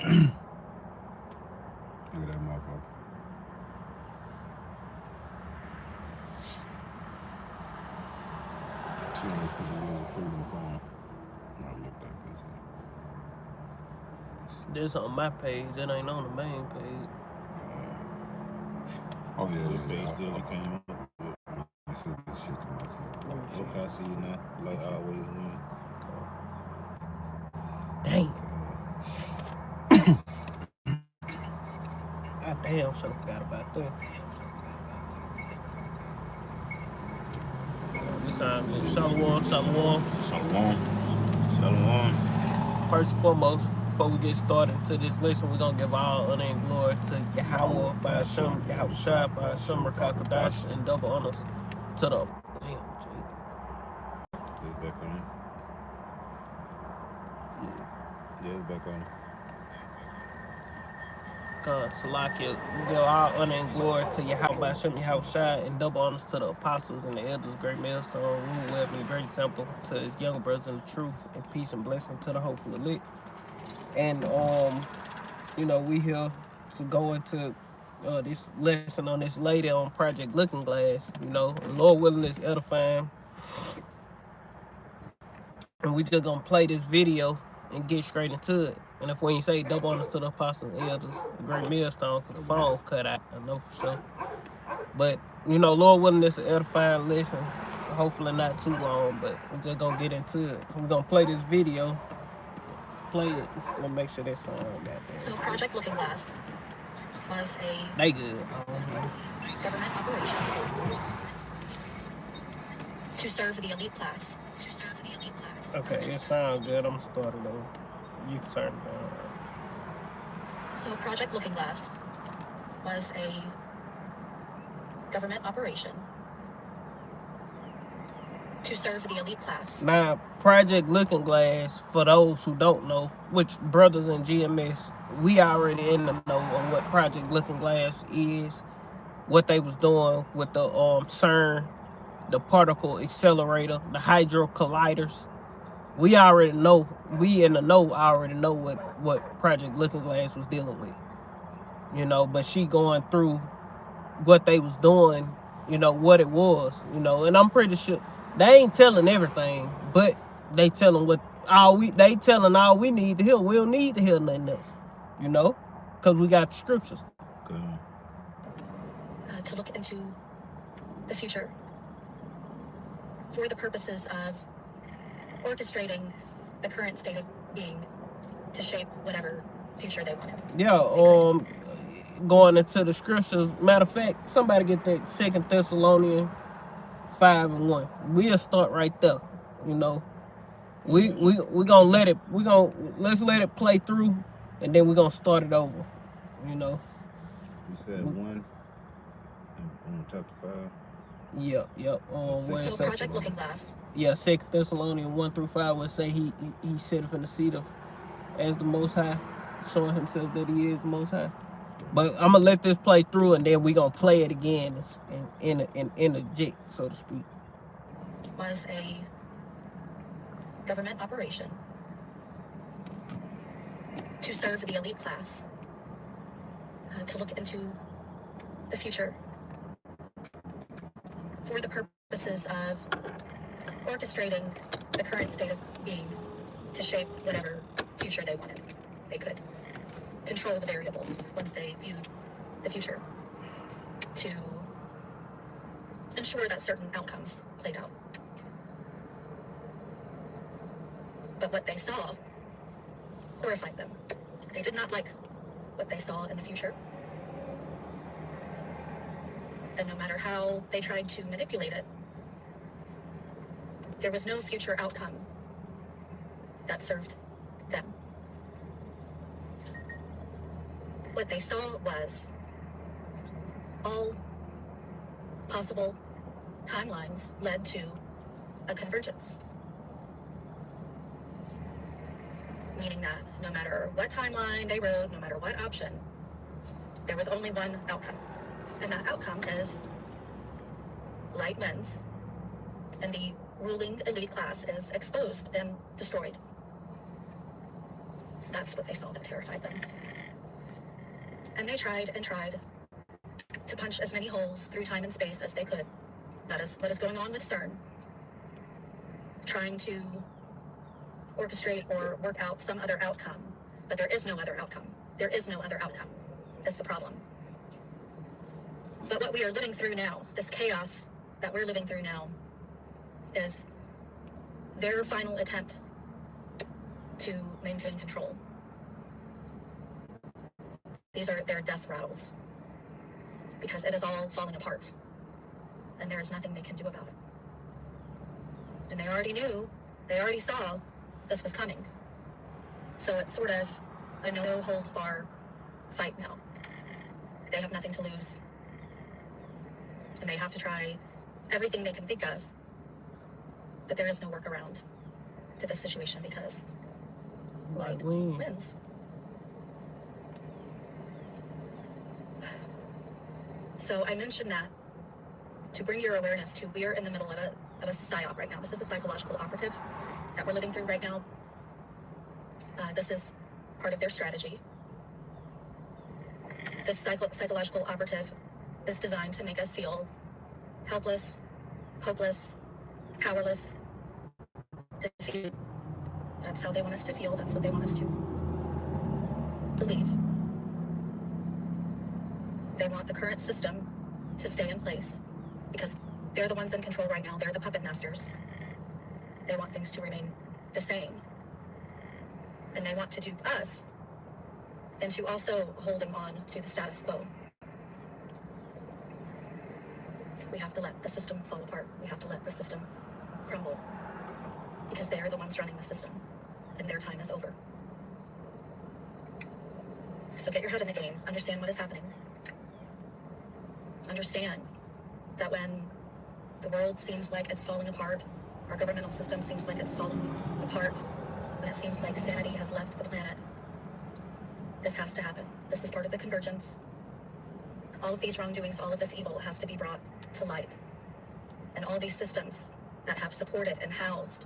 Look at that motherfucker. $250 of freedom coin. I looked at this. This on my page. That ain't on the main page. Oh yeah, What yeah, page yeah. still you came up with? I said this shit to myself. Let me see. Okay, I see you now. Like always, man. Dang. God damn, should have forgot about that. We sound good. Shalom, shalom. Shalom. Shalom. First and foremost, before we get started into this lesson, we're going to give all honor and glory to Yahweh, by Hashem, Yahweh Shai, by Hashem, Rakakadash, and double honors to the... Damn, It's back on. Yeah, it's back on. God, Salakia, we give all honor and glory to Yahweh, by Hashem, Yahweh Shai, and double honors to the apostles and the elders, great millstone, rule web, and the great example to his younger brothers in the truth, and peace and blessing to the hopeful elite. And, you know, we here to go into this lesson on this lady on Project Looking Glass, you know, Lord willing is edifying. And we just gonna play this video and get straight into it. And if we ain't say double honors to the apostles and elders, the great millstone, because the phone cut out, I know for sure. But, you know, Lord willing this is edifying lesson. Hopefully not too long, but we're just gonna get into it. So we're gonna play this video. Play it. I'm gonna make sure that song got there. So Project Looking Glass was a They good. government operation to serve the elite class. Okay, it sounds good. I'm starting over. You can turn it down. So Project Looking Glass was a government operation to serve the elite class. Now, Project Looking Glass, for those who don't know, which brothers in GMS, we already in the know on what Project Looking Glass is, what they was doing with the CERN, the particle accelerator, the hydro colliders. We already know, we in the know already know what Project Looking Glass was dealing with. You know, but she going through what they was doing, you know, what it was, you know, and I'm pretty sure they ain't telling everything, but they telling all we need to hear. We don't need to hear nothing else, you know, because we got the scriptures. Okay. To look into the future for the purposes of orchestrating the current state of being to shape whatever future they wanted. Yeah, going into the scriptures. Matter of fact, somebody get that 2 Thessalonians 5:1. We'll start right there. You know, we gonna let's let it play through, and then we're gonna start it over. You know. You said 1 on chapter 5. Yep. So Project Looking Glass. Yeah, 2 Thessalonians 1-5 would say he sitteth in the seat of as the Most High, showing himself that he is the Most High. But I'm gonna let this play through, and then we gonna play it again and interject, so to speak. Was a government operation to serve the elite class, to look into the future for the purposes of orchestrating the current state of being to shape whatever future they wanted. They could control the variables once they viewed the future to ensure that certain outcomes played out. But what they saw horrified them. They did not like what they saw in the future. And no matter how they tried to manipulate it, there was no future outcome that served them. What they saw was all possible timelines led to a convergence. Meaning that no matter what timeline they rode, no matter what option, there was only one outcome. And that outcome is light wins, and the ruling elite class is exposed and destroyed. That's what they saw that terrified them. And they tried and tried to punch as many holes through time and space as they could. That is what is going on with CERN. Trying to orchestrate or work out some other outcome. But there is no other outcome. There is no other outcome. That's the problem. But what we are living through now, this chaos that we're living through now, is their final attempt to maintain control. These are their death rattles, because it is all falling apart, and there is nothing they can do about it. And they already knew, they already saw this was coming. So it's sort of a no-holds-bar fight now. They have nothing to lose, and they have to try everything they can think of, but there is no workaround to this situation because light wins. So I mentioned that to bring your awareness to, we are in the middle of a psyop right now. This is a psychological operative that we're living through right now. This is part of their strategy. This psychological operative is designed to make us feel helpless, hopeless, powerless, defeated. That's how they want us to feel. That's what they want us to believe. They want the current system to stay in place because they're the ones in control right now. They're the puppet masters. They want things to remain the same. And they want to dupe us into also holding on to the status quo. We have to let the system fall apart. We have to let the system crumble because they are the ones running the system and their time is over. So get your head in the game. Understand what is happening. Understand that when the world seems like it's falling apart, our governmental system seems like it's falling apart, when it seems like sanity has left the planet, this has to happen. This is part of the convergence. All of these wrongdoings, all of this evil has to be brought to light. And all these systems that have supported and housed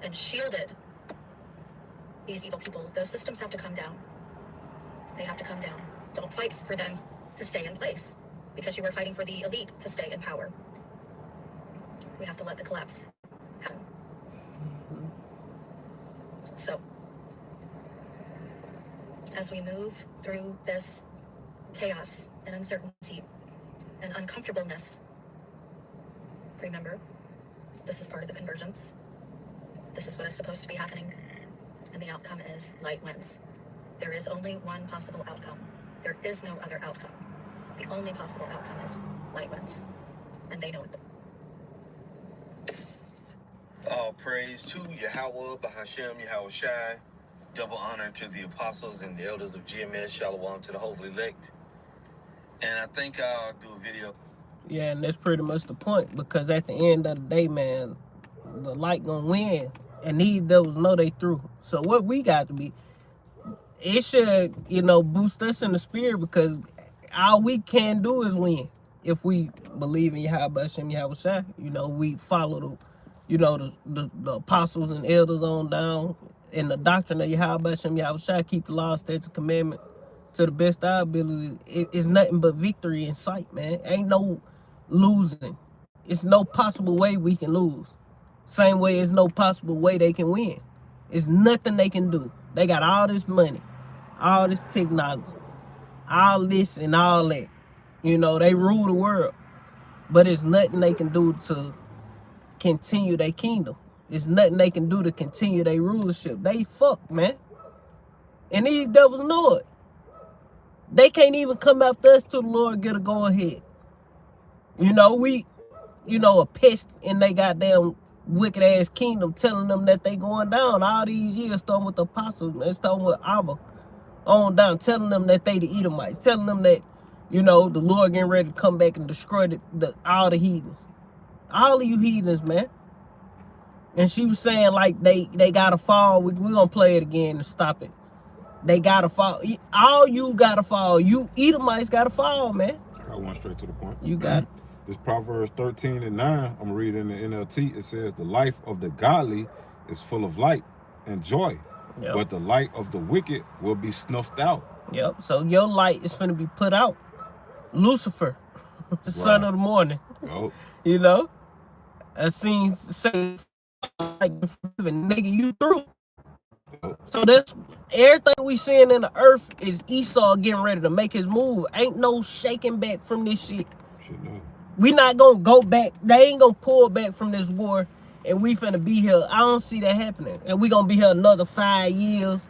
and shielded these evil people, those systems have to come down. They have to come down. Don't fight for them to stay in place because you are fighting for the elite to stay in power. We have to let the collapse happen. So, as we move through this chaos and uncertainty and uncomfortableness, remember, this is part of the convergence. This is what is supposed to be happening. And the outcome is light wins. There is only one possible outcome. There is no other outcome. The only possible outcome is light wins. And they know it. All praise to Yahweh, Bahashem, Yahweh Shai. Double honor to the apostles and the elders of GMS. Shalom to the hopefully elect. And I think I'll do a video. Yeah, and that's pretty much the point, because at the end of the day, man, the light gonna win, and these devils know they through. So what we got to be, it should, boost us in the spirit, because all we can do is win if we believe in Yahweh Hashem, Yahweh Shai. We follow the apostles and elders on down in the doctrine of Yahweh Hashem, Yahweh Shai, keep the law, statutes, and commandment to the best of our ability. It's nothing but victory in sight, man. Ain't no losing. It's no possible way we can lose. Same way there's no possible way they can win. It's nothing they can do. They got all this money, all this technology, all this and all that. They rule the world. But it's nothing they can do to continue their kingdom. It's nothing they can do to continue their rulership. They fucked, man. And these devils know it. They can't even come after us till the Lord get a go ahead. We, a pest in they goddamn wicked ass kingdom, telling them that they going down all these years, starting with the apostles, man, starting with Abba on down, telling them that they the Edomites, telling them that, the Lord getting ready to come back and destroy all the heathens. All of you heathens, man. And she was saying like they gotta fall. We're gonna play it again to stop it. They gotta fall. All you gotta fall. You Edomites gotta fall, man. I got one straight to the point. You got This Proverbs 13:9. I'm reading the NLT. It says, "The life of the godly is full of light and joy, Yep. but the light of the wicked will be snuffed out. Yep. So your light is finna be put out. Lucifer, son Right. of the morning. Yup. You know, I seen say like nigga you through. Yup. So that's everything we seeing in the earth is Esau getting ready to make his move. Ain't no shaking back from this shit. Shit, no. We not gonna go back. They ain't gonna pull back from this war, and we finna be here. I don't see that happening. And we gonna be here another 5 years,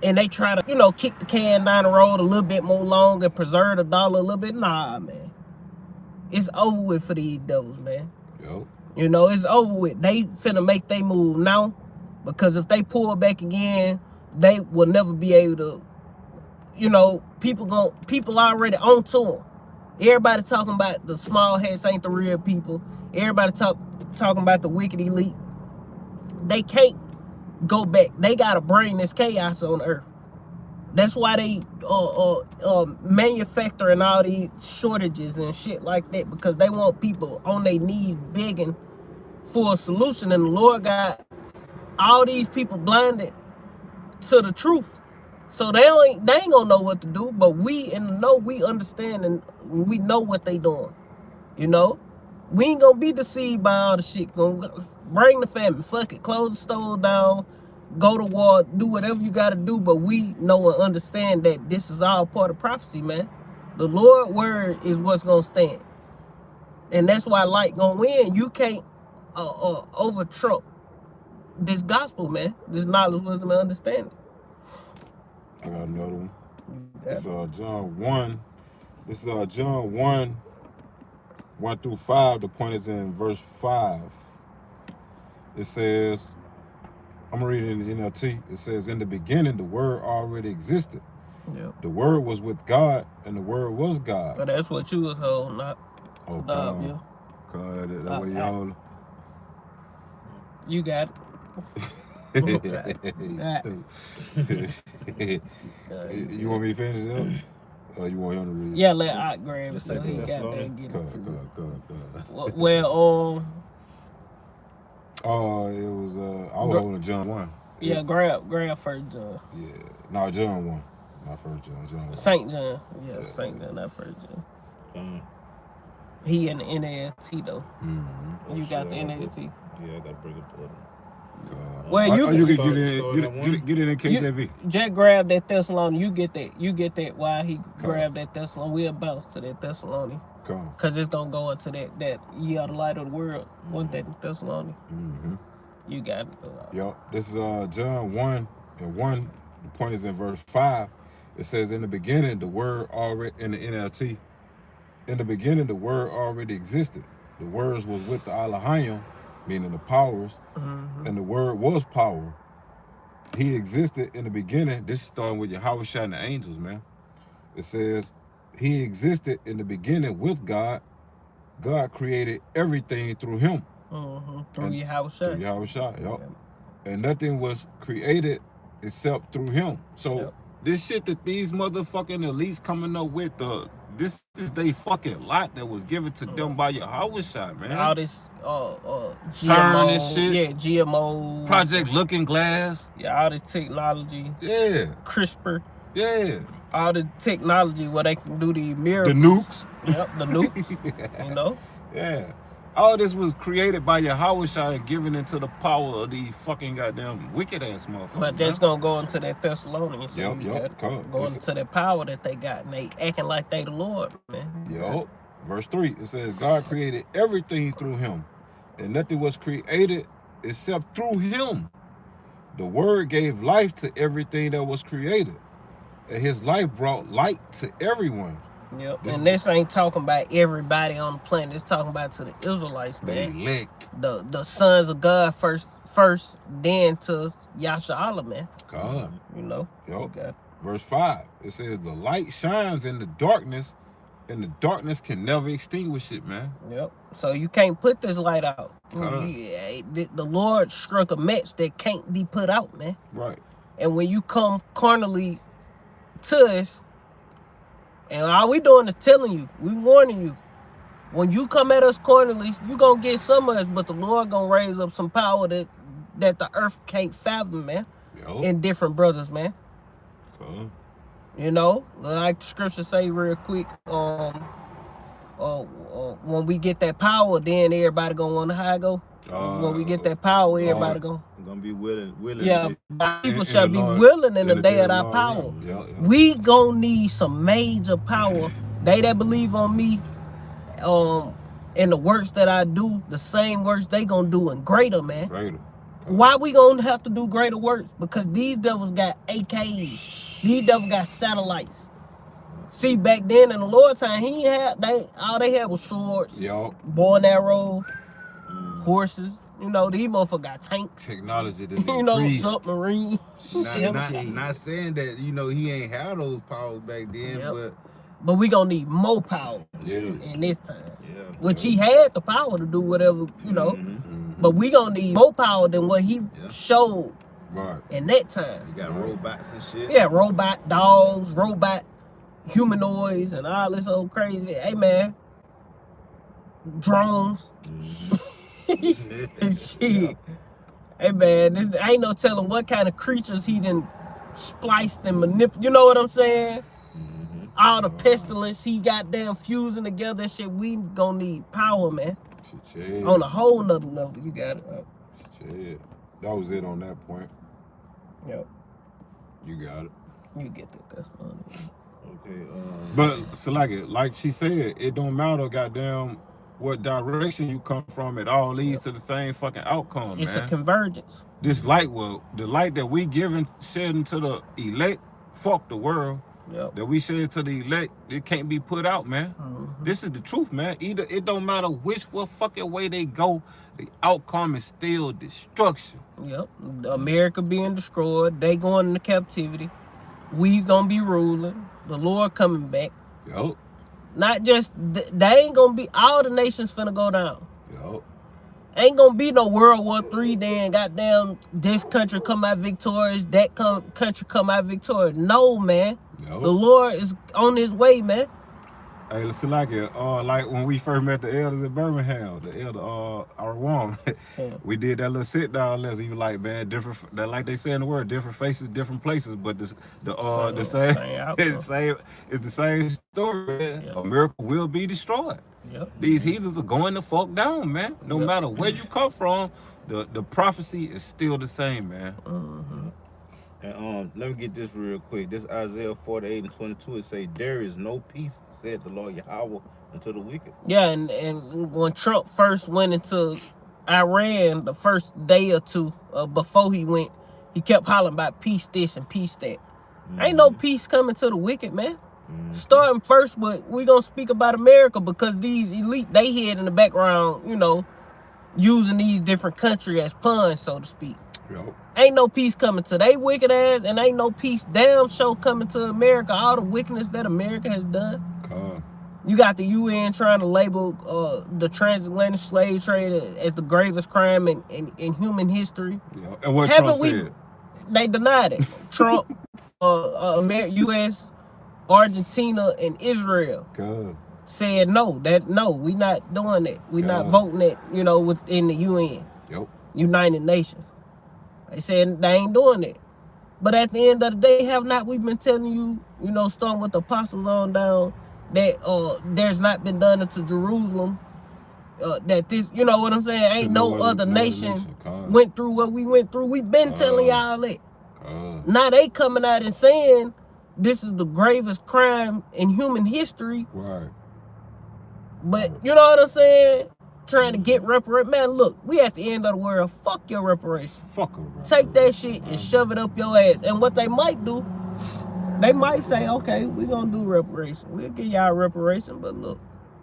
and they try to, you know, kick the can down the road a little bit more long and preserve the dollar a little bit. Nah, man. It's over with for these devils, man. Yup. You know, it's over with. They finna make they move now, because if they pull back again, they will never be able to, you know, people already on to them. Everybody talking about the small hats ain't the real people. Everybody talking about the wicked elite. They can't go back. They gotta bring this chaos on earth. That's why they manufacturing all these shortages and shit like that, because they want people on their knees begging for a solution. And the Lord got all these people blinded to the truth. So they ain't gonna know what to do, but we in the know, we understand and we know what they doing. You know? We ain't gonna be deceived by all the shit. Gonna bring the family, fuck it, close the store down, go to war, do whatever you gotta do, but we know and understand that this is all part of prophecy, man. The Lord's word is what's gonna stand. And that's why light gonna win. You can't over trump this gospel, man. This knowledge, wisdom, and understanding. I got another one. Yeah. It's John 1. This is John 1, 1 through 5. The point is in verse 5. It says, I'm going to read it in the NLT. It says, in the beginning, the Word already existed. Yep. The Word was with God, and the Word was God. But that's what you was holding up. Oh, Dog, yeah. that way y'all. You got it. You want me to finish it up? Or you want him to read it? Yeah, let Ot grab it so he That's got slow. that get it Good. to it. Well, Oh, it was, I was holding John 1. yeah, grab first John. Yeah. No, John 1. Not first John, John 1. St. John. Yeah, St. John, not first John. He in the NLT though. Mm-hmm. You got the NLT. Yeah, I gotta bring up the other one. Well, you can start get it in KJV. Jack grabbed that Thessalonian. You get that while he grabbed that Thessalonian. We'll bounce to that Thessalonian. Come on. Cause it's gonna go into that ye are the light of the world. Wasn't that Thessalonian? Mm-hmm. You got it. Yep. This is John 1 and 1. The point is in verse 5. It says, in the beginning, the Word already, in the NLT, in the beginning, the Word already existed. The Words was with the Elohim, meaning the powers, and the Word was power. He existed in the beginning. This is starting with Yahushua and the angels, man. It says, he existed in the beginning with God. God created everything through him. Through And- Yahushua. Through Yahushua, yep. And nothing was created except through him. So Yep. this shit that these motherfucking elites coming up with, this is they fucking lot that was given to them by Yahushua, man. All this CERN GMO, and shit. yeah, GMO, Project Looking Glass. yeah, all this technology, Yeah, CRISPR, yeah. all the technology where they can do the The miracles. nukes. Yep, the nukes. You know, Yeah. All this was created by Yahushua and given into the power of these fucking goddamn wicked ass motherfuckers. but that's gonna go into that Thessalonians. So Yep, you yep, got it. come on. Going It's- into that power that they got, and they acting like they the Lord, man. Yo, verse 3, it says, God created everything through him, and nothing was created except through him. The Word gave life to everything that was created, and his life brought light to everyone. Yep. This- And this ain't talking about everybody on the planet. It's talking about to the Israelites, They man. elect. The sons of God first, then to Yasha Allah, man. God. You know. Yo, You got it. verse 5, it says, the light shines in the darkness, and the darkness can never extinguish it, man. Yep. So you can't put this light out. Uh-huh. Yeah, the Lord struck a match that can't be put out, man. Right. And when you come carnally to us, and all we doing is telling you, we warning you. When you come at us carnally, you gonna get some of us, but the Lord gonna raise up some power that the earth can't fathom, man. in different brothers, man. Cool. You know, like the scripture say real quick, when we get that power, then everybody gonna want to how it go. When we get that power, everybody gonna be willing. yeah. People In shall the be Lord- willing in the day day of our Lord power. realm. Yeah. We gonna need some major power. They that believe on me, in the works that I do, the same works they gonna do and greater, man. Greater. Why we gonna have to do greater works? Because these devils got AKs. These devils got satellites. See, back then in the Lord time, he ain't had all they had was swords, Yo. bow and arrow, horses. You know, these motherfuckers got tanks. Technology didn't You know, increase. submarine. Not saying that he ain't had those powers back then, Yep. But we gonna need more power Yeah. in this time. yeah. Which he had the power to do whatever, you know. Mhm. But we gonna need more power than what he showed Right. in that time. You got robots and shit. Yeah, robot dogs, robot humanoids, and all this old crazy. Hey man, drones and shit. Hey man, this ain't no telling what kind of creatures he done spliced and manipulated. You know what I'm saying? All the pestilence he got damn fusing together and shit. We gonna need power, man. Shit. On a whole nother level. You got it. Shit. That was it on that point. Yep. You got it. You get that. That's funny. Okay. But so like she said, it don't matter, goddamn, what direction you come from. It all leads to the same fucking outcome, It's man. a convergence. This light, the light that we giving, shedding to the elect, fuck the world. Yep. That we shed to the elect, it can't be put out, man. This is the truth, man. Either it don't matter which fucking way they go, the outcome is still destruction. Yep. America being destroyed. They going into captivity. We gonna be ruling. The Lord coming back. Yup. Not just they ain't gonna be all the nations finna go down. Yup. Ain't gonna be no World War III. Then goddamn this country come out victorious. That country come out victorious. No, man. Yup. The Lord is on his way, man. Hey, listen, like when we first met the elders in Birmingham, the elder Arwan, we did that little sit down lesson. He was like, man, different. That like they say in the word, different faces, different places, but the same it's the same story. Man. Yep. America will be destroyed. Yep. These heathens are going to fuck down, man. No matter where you come from, the prophecy is still the same, man. And let me get this real quick. This Isaiah 48:22. It say, "There is no peace," said the Lord Yahweh, unto the wicked. Yeah, and when Trump first went into Iran, the first day or two before he went, he kept hollering about peace this and peace that. Ain't no peace coming to the wicked, man. Starting first, but we gonna speak about America because these elite, they head in the background, you know, using these different countries as pawns, so to speak. Yup. Ain't no peace coming to they wicked ass, and ain't no peace damn show coming to America. All the wickedness that America has done. You got the UN trying to label the transatlantic slave trade as the gravest crime in human history. Yeah. And what Trump said? They denied it. Trump, U.S., Argentina, and Israel said no. We not doing that. We not voting it. You know, within the UN, United Nations. They said they ain't doing it. But at the end of the day, have not we been telling you, you know, starting with the apostles on down, that there's not been done into Jerusalem. That this, you know what I'm saying? Ain't no other nation went through what we went through. We been telling y'all that. Now they coming out and saying this is the gravest crime in human history. Right. But you know what I'm saying? Trying to get reparation. Man, look, we at the end of the world. Fuck your reparation. Fuck them. Take that shit and shove it up your ass. And what they might do, they might say, okay, we're going to do reparation. We'll give y'all reparation, but look.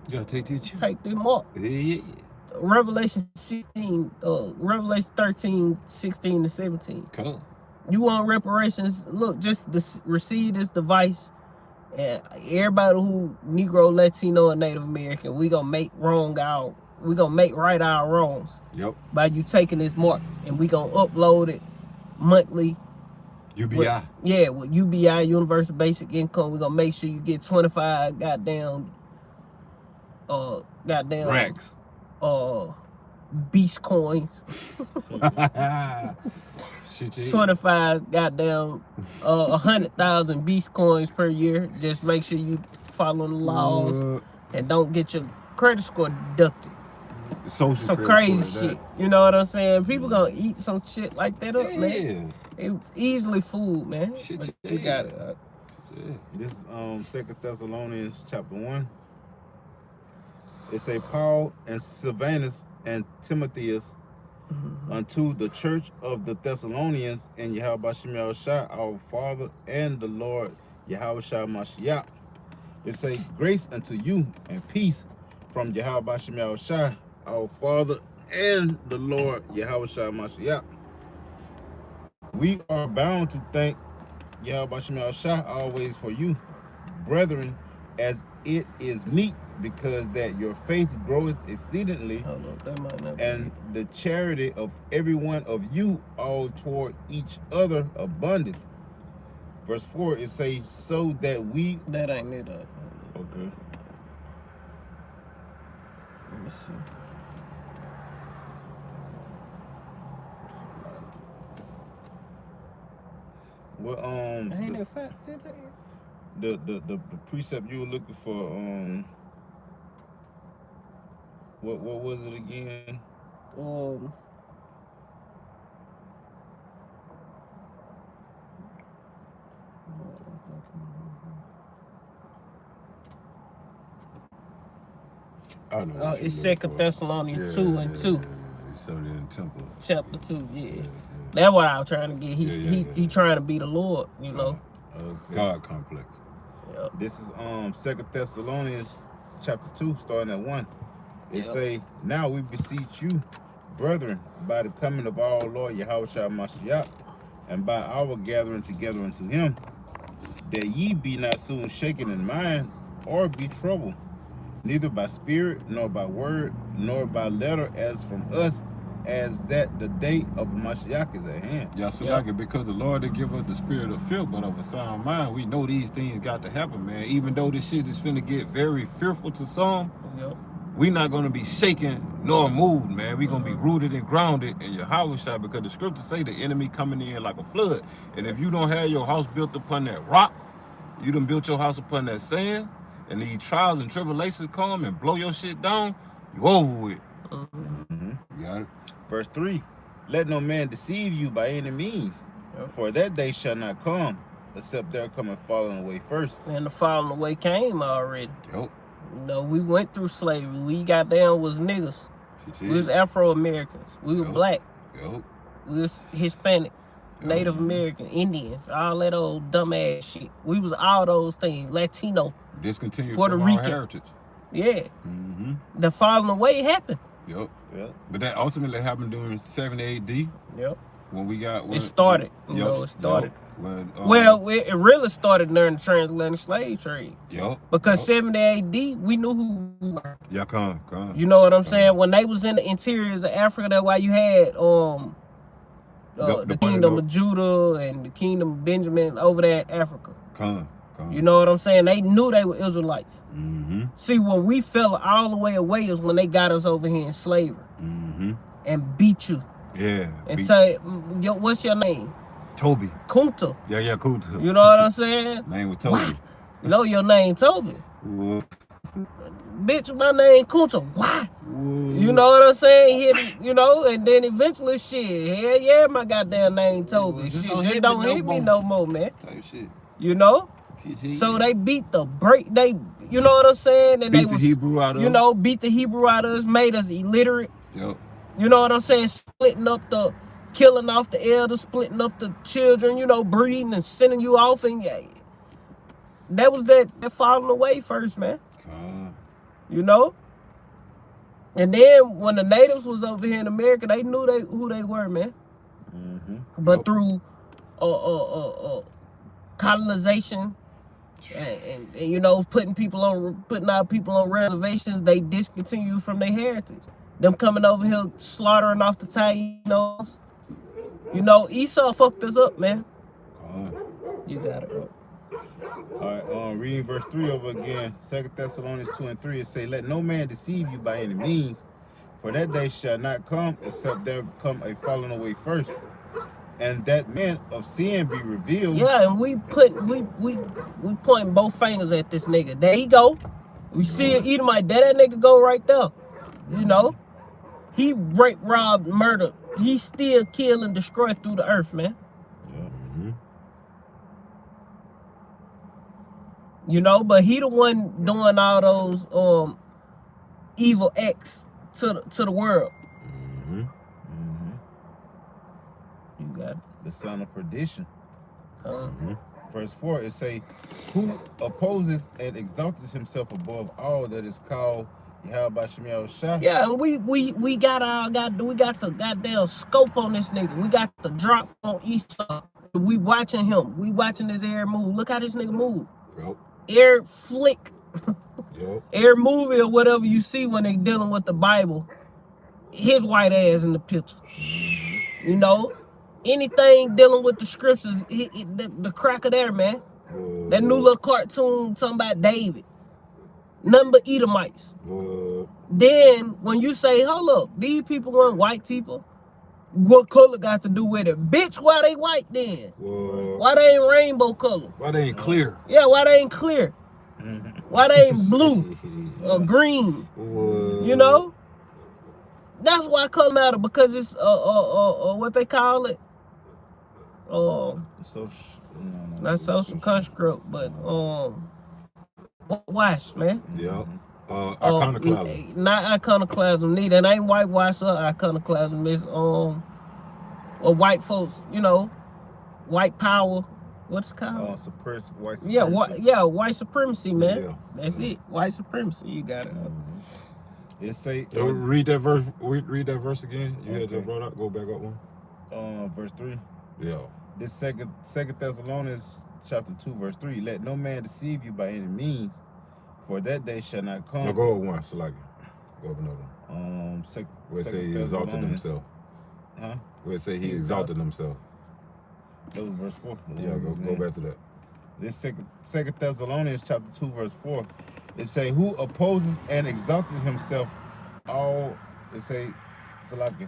You got to take these. Take them up. Yeah. Revelation 13, 16 to 17. Cool. You want reparations? Look, just receive this device. And everybody who Negro, Latino, and Native American, we going to make we gonna make right our wrongs. Yep. By you taking this mark, and we gonna upload it monthly. UBI. With UBI, Universal Basic Income. We gonna make sure you get 25 goddamn racks. Beast coins. Shit, yeah. 25 goddamn 100,000 beast coins per year. Just make sure you follow the laws and don't get your credit score deducted. Social Some credit crazy score, shit. You know what I'm saying? People gonna eat some shit like that up, Yeah. man. It easily food, man. Shit, But yeah. you got it. Yeah. This is 2 Thessalonians chapter 1. It say Paul and Silvanus and Timotheus unto the church of the Thessalonians and Yahweh Shemel Shah, our Father and the Lord Yahweh Shah Mashiach. It say grace unto you and peace from Yahweh Shemel Shah, our Father and the Lord Yahweh Shah Mashiach. We are bound to thank Yahweh Shemel Shah always for you, brethren, as it is meet, because that your faith groweth exceedingly, Hold on, that might not be and the charity of every one of you all toward each other abundant. Verse 4, it says, so that we... that ain't it. Okay. Let me see. Well, Ain't it fat? the precept you were looking for, what was it again? I know what It's you're 2 looking for. Thessalonians 2 and 2. It's something in the temple. Chapter 2, yeah. Yeah. That's what I was trying to get. Yeah. He trying to be the Lord, you know. Okay. God complex. Yeah. This is 2 Thessalonians chapter 2, starting at 1. It Yep. say, now we beseech you, brethren, by the coming of our Lord Yahweh Shah Mashiach, and by our gathering together unto him, that ye be not soon shaken in mind, or be troubled, neither by spirit, nor by word, nor by letter, as from us, as that the day of Mashiach is at hand. Yeah, so Yeah. like it, because the Lord didn't give us the spirit of fear, but of a sound mind. We know these things got to happen, man. Even though this shit is finna get very fearful to some, Yep. we not gonna be shaken nor moved, man. We gonna be rooted and grounded in Yahweh Shah, because the scriptures say the enemy coming in like a flood. And if you don't have your house built upon that rock, you done built your house upon that sand, and these trials and tribulations come and blow your shit down, you over with. Mhm. You got it? Verse 3, let no man deceive you by any means, Yep. for that day shall not come, except there come a falling away first. And the falling away came already. Yup. You know, we went through slavery. We goddamn was niggas. Shit, We was Afro-Americans. We were Yup. black. Yup. We was Hispanic, Yup. Native American, Indians, all that old dumbass shit. We was all those things. Latino. Discontinued Puerto from Rican. our heritage. Yeah. Mm-hmm. The falling away happened. Yup. Yeah. But that ultimately happened during 70 AD Yep. when we got... It started. You Yup, know, it started. yup. When, Well, it really started during the transatlantic slave trade. Yup. Because yup. 70 AD, we knew who we were. Yeah, come. You know what I'm saying? When they was in the interiors of Africa, that's why you had The the kingdom of Judah and the kingdom of Benjamin over there in Africa. Come. You know what I'm saying? They knew they were Israelites. Mm-hmm. See, when we fell all the way away is when they got us over here in slavery Mm-hmm. and beat you Yeah. and beat say, yo, what's your name? Toby. Kunta. Yeah, cool. You know what I'm saying? Name was Toby. You know your name Toby. Whoa. Bitch, my name Kunta. Why? Whoa. You know what I'm saying? Hit, you know, and then eventually, shit, hell yeah, my goddamn name Toby. Just Shit, don't just hit don't me no hit me more. no more, man. Type shit. You know? Shit. So they beat the break. They, you know what I'm saying? And beat they the was, Hebrew out of you know, beat the Hebrew out of us, made us illiterate. Yep. You know what I'm saying? Splitting up the, killing off the elders, splitting up the children. You know, breeding and sending you off, and yeah, that was that falling away first, man. Come. You know. And then when the natives was over here in America, they knew who they were, man. Mm-hmm. But Yep. through colonization and you know putting our people on reservations, they discontinued from their heritage. Them coming over here slaughtering off the Taínos. You know, Esau fucked us up, man. Come. You got it, bro. All right, reading verse 3 over again, 2 Thessalonians 2 and 3, it say, let no man deceive you by any means, for that day shall not come, except there come a falling away first, and that man of sin be revealed. Yeah, and we pointing both fingers at this nigga. There he go. We see it, Edomite. There that nigga go right there. You know, he raped, robbed, murdered. He still kill and destroy through the earth, man. Yeah. Mm-hmm. You know, but he the one doing all those evil acts to the world. Mm-hmm. Mm-hmm. You got it. The son of perdition. Mm-hmm. Verse 4, it say, who opposes and exalteth himself above all that is called Yahweh Shemiah Shah. Yeah, and we got the goddamn scope on this nigga. We got the drop on Esau. We watching him. We watching his air move. Look how this nigga move. Yep. Air flick, Yep. air movie or whatever you see when they dealing with the Bible. His white ass in the picture. You know, anything dealing with the scriptures, the cracker there, man. That new little cartoon talking about David. Nothing but Edomites. Then when you say, hold up, these people weren't white people, what color got to do with it? Bitch, why they white then? Why they ain't rainbow color? Why they ain't clear? Yeah, why they ain't clear? Why they ain't blue or green? You know? That's why color matter, because it's what they call it. Not social construct, but whitewash, man. Yeah. Iconoclasm. Not iconoclasm neither. It ain't whitewash or iconoclasm. It's or white folks, you know, white power. What's it called? Suppress white supremacy. White supremacy, man. Yeah. That's it. White supremacy. You got it. It say Read that verse. Read that verse again. You had Okay. just brought up. Go back up one. verse 3. Yeah. This second Thessalonians chapter 2, verse 3. Let no man deceive you by any means, for that day shall not come. Now go up one, Salaki. Go up another one. Sec, Where it say Second he exalted Thessalonians. himself. Huh? Where it say he He exalted himself. That was verse 4. Yeah, go back to that. This second Thessalonians chapter 2, verse 4. It say, who opposes and exalted himself all, it say, Salaki,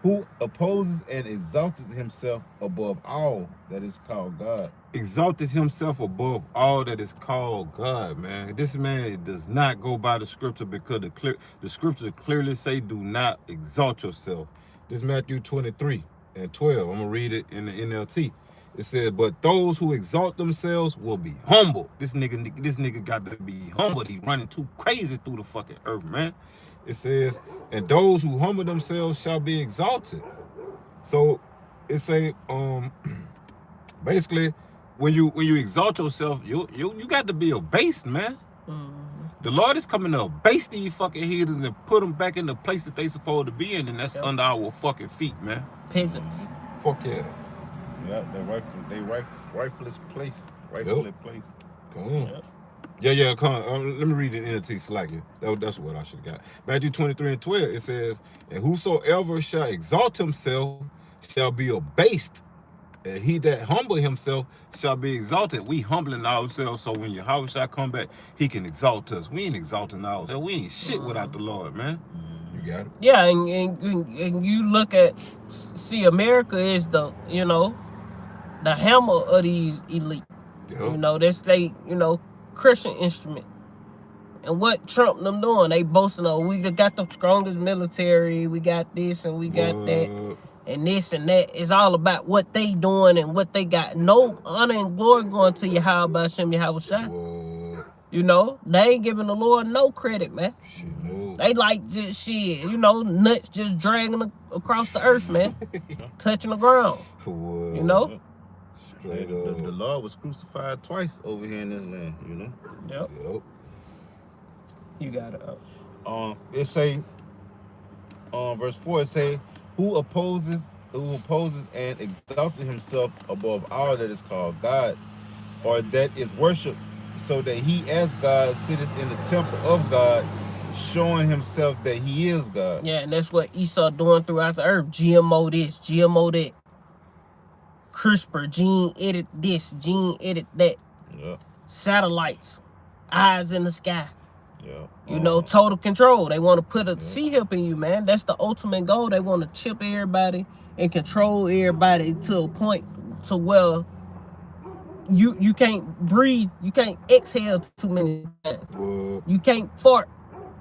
who opposes and exalted himself above all that is called God. Exalted himself above all that is called God, man. This man does not go by the scripture, because the scripture clearly say, do not exalt yourself. This Matthew 23:12. I'm gonna read it in the NLT. It says, but those who exalt themselves will be humble. This nigga got to be humble. He running too crazy through the fucking earth, man. It says, and those who humble themselves shall be exalted. So it say, basically, when you exalt yourself, you got to be abased, man. The Lord is coming to abase these fucking heathens and put them back in the place that they supposed to be in, and that's under our fucking feet, man. Peasants. Fuck yeah. Yeah, rightfully placed. Rightfully placed. Come on. Yeah, come on. Let me read it in NLT Slacky. That's what I should have got. Matthew 23:12, it says, and whosoever shall exalt himself shall be abased, and he that humble himself shall be exalted. We humbling ourselves so when Yahweh shall come back, he can exalt us. We ain't exalting ourselves. We ain't shit without the Lord, man. You got it? Yeah, and you look at, see, America is the, you know, the hammer of these elite. Yeah. You know, that's they, you know, Christian instrument. And what Trump and them doing, they boasting, oh, we got the strongest military, we got this and we got that, and this and that. It's all about what they doing and what they got. No honor and glory going to Yahweh Hashem Yahweh Shai. You know, they ain't giving the Lord no credit, man. Shit, no. They like just shit, you know, nuts just dragging across the earth, man. Touching the ground. You know? Straight The up. Lord was crucified twice over here in this land, you know. Yep. You got it. It say, verse 4, it say, who opposes and exalted himself above all that is called God, or that is worship, so that he as God sitteth in the temple of God, showing himself that he is God. Yeah, and that's what Esau doing throughout the earth. GMO this, GMO that. CRISPR, gene edit this, gene edit that. Yeah. Satellites, eyes in the sky. Yeah. You know, total control. They want to put a C-hip in you, man. That's the ultimate goal. They want to chip everybody and control everybody to a point to where you can't breathe, you can't exhale too many times. What? You can't fart.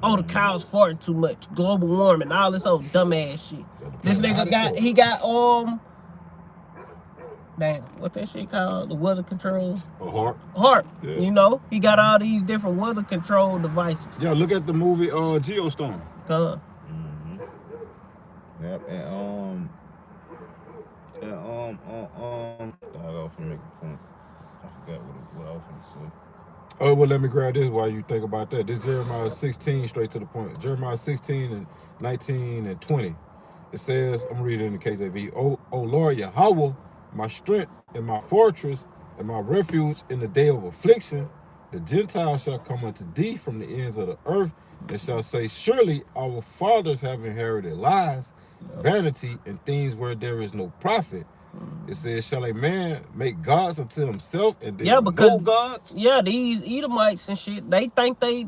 Oh, the cow's farting too much. Global warming, all this old dumbass shit. This nigga got damn, what that shit called? The weather control? A heart. Heart. Yeah. You know, he got all these different weather control devices. Yeah, look at the movie Geostorm. Come. Yep, and start off and make a point. I forgot what I was gonna say. Oh, well, let me grab this while you think about that. This Jeremiah 16, straight to the point. Jeremiah 16 and 19 and 20. It says, I'm reading in the KJV, O Lord Yahweh, my strength and my fortress and my refuge in the day of affliction, the Gentiles shall come unto thee from the ends of the earth, and shall say, surely our fathers have inherited lies, vanity, and things where there is no profit. It says, shall a man make gods unto himself and there no gods? Yeah, these Edomites and shit, they think they,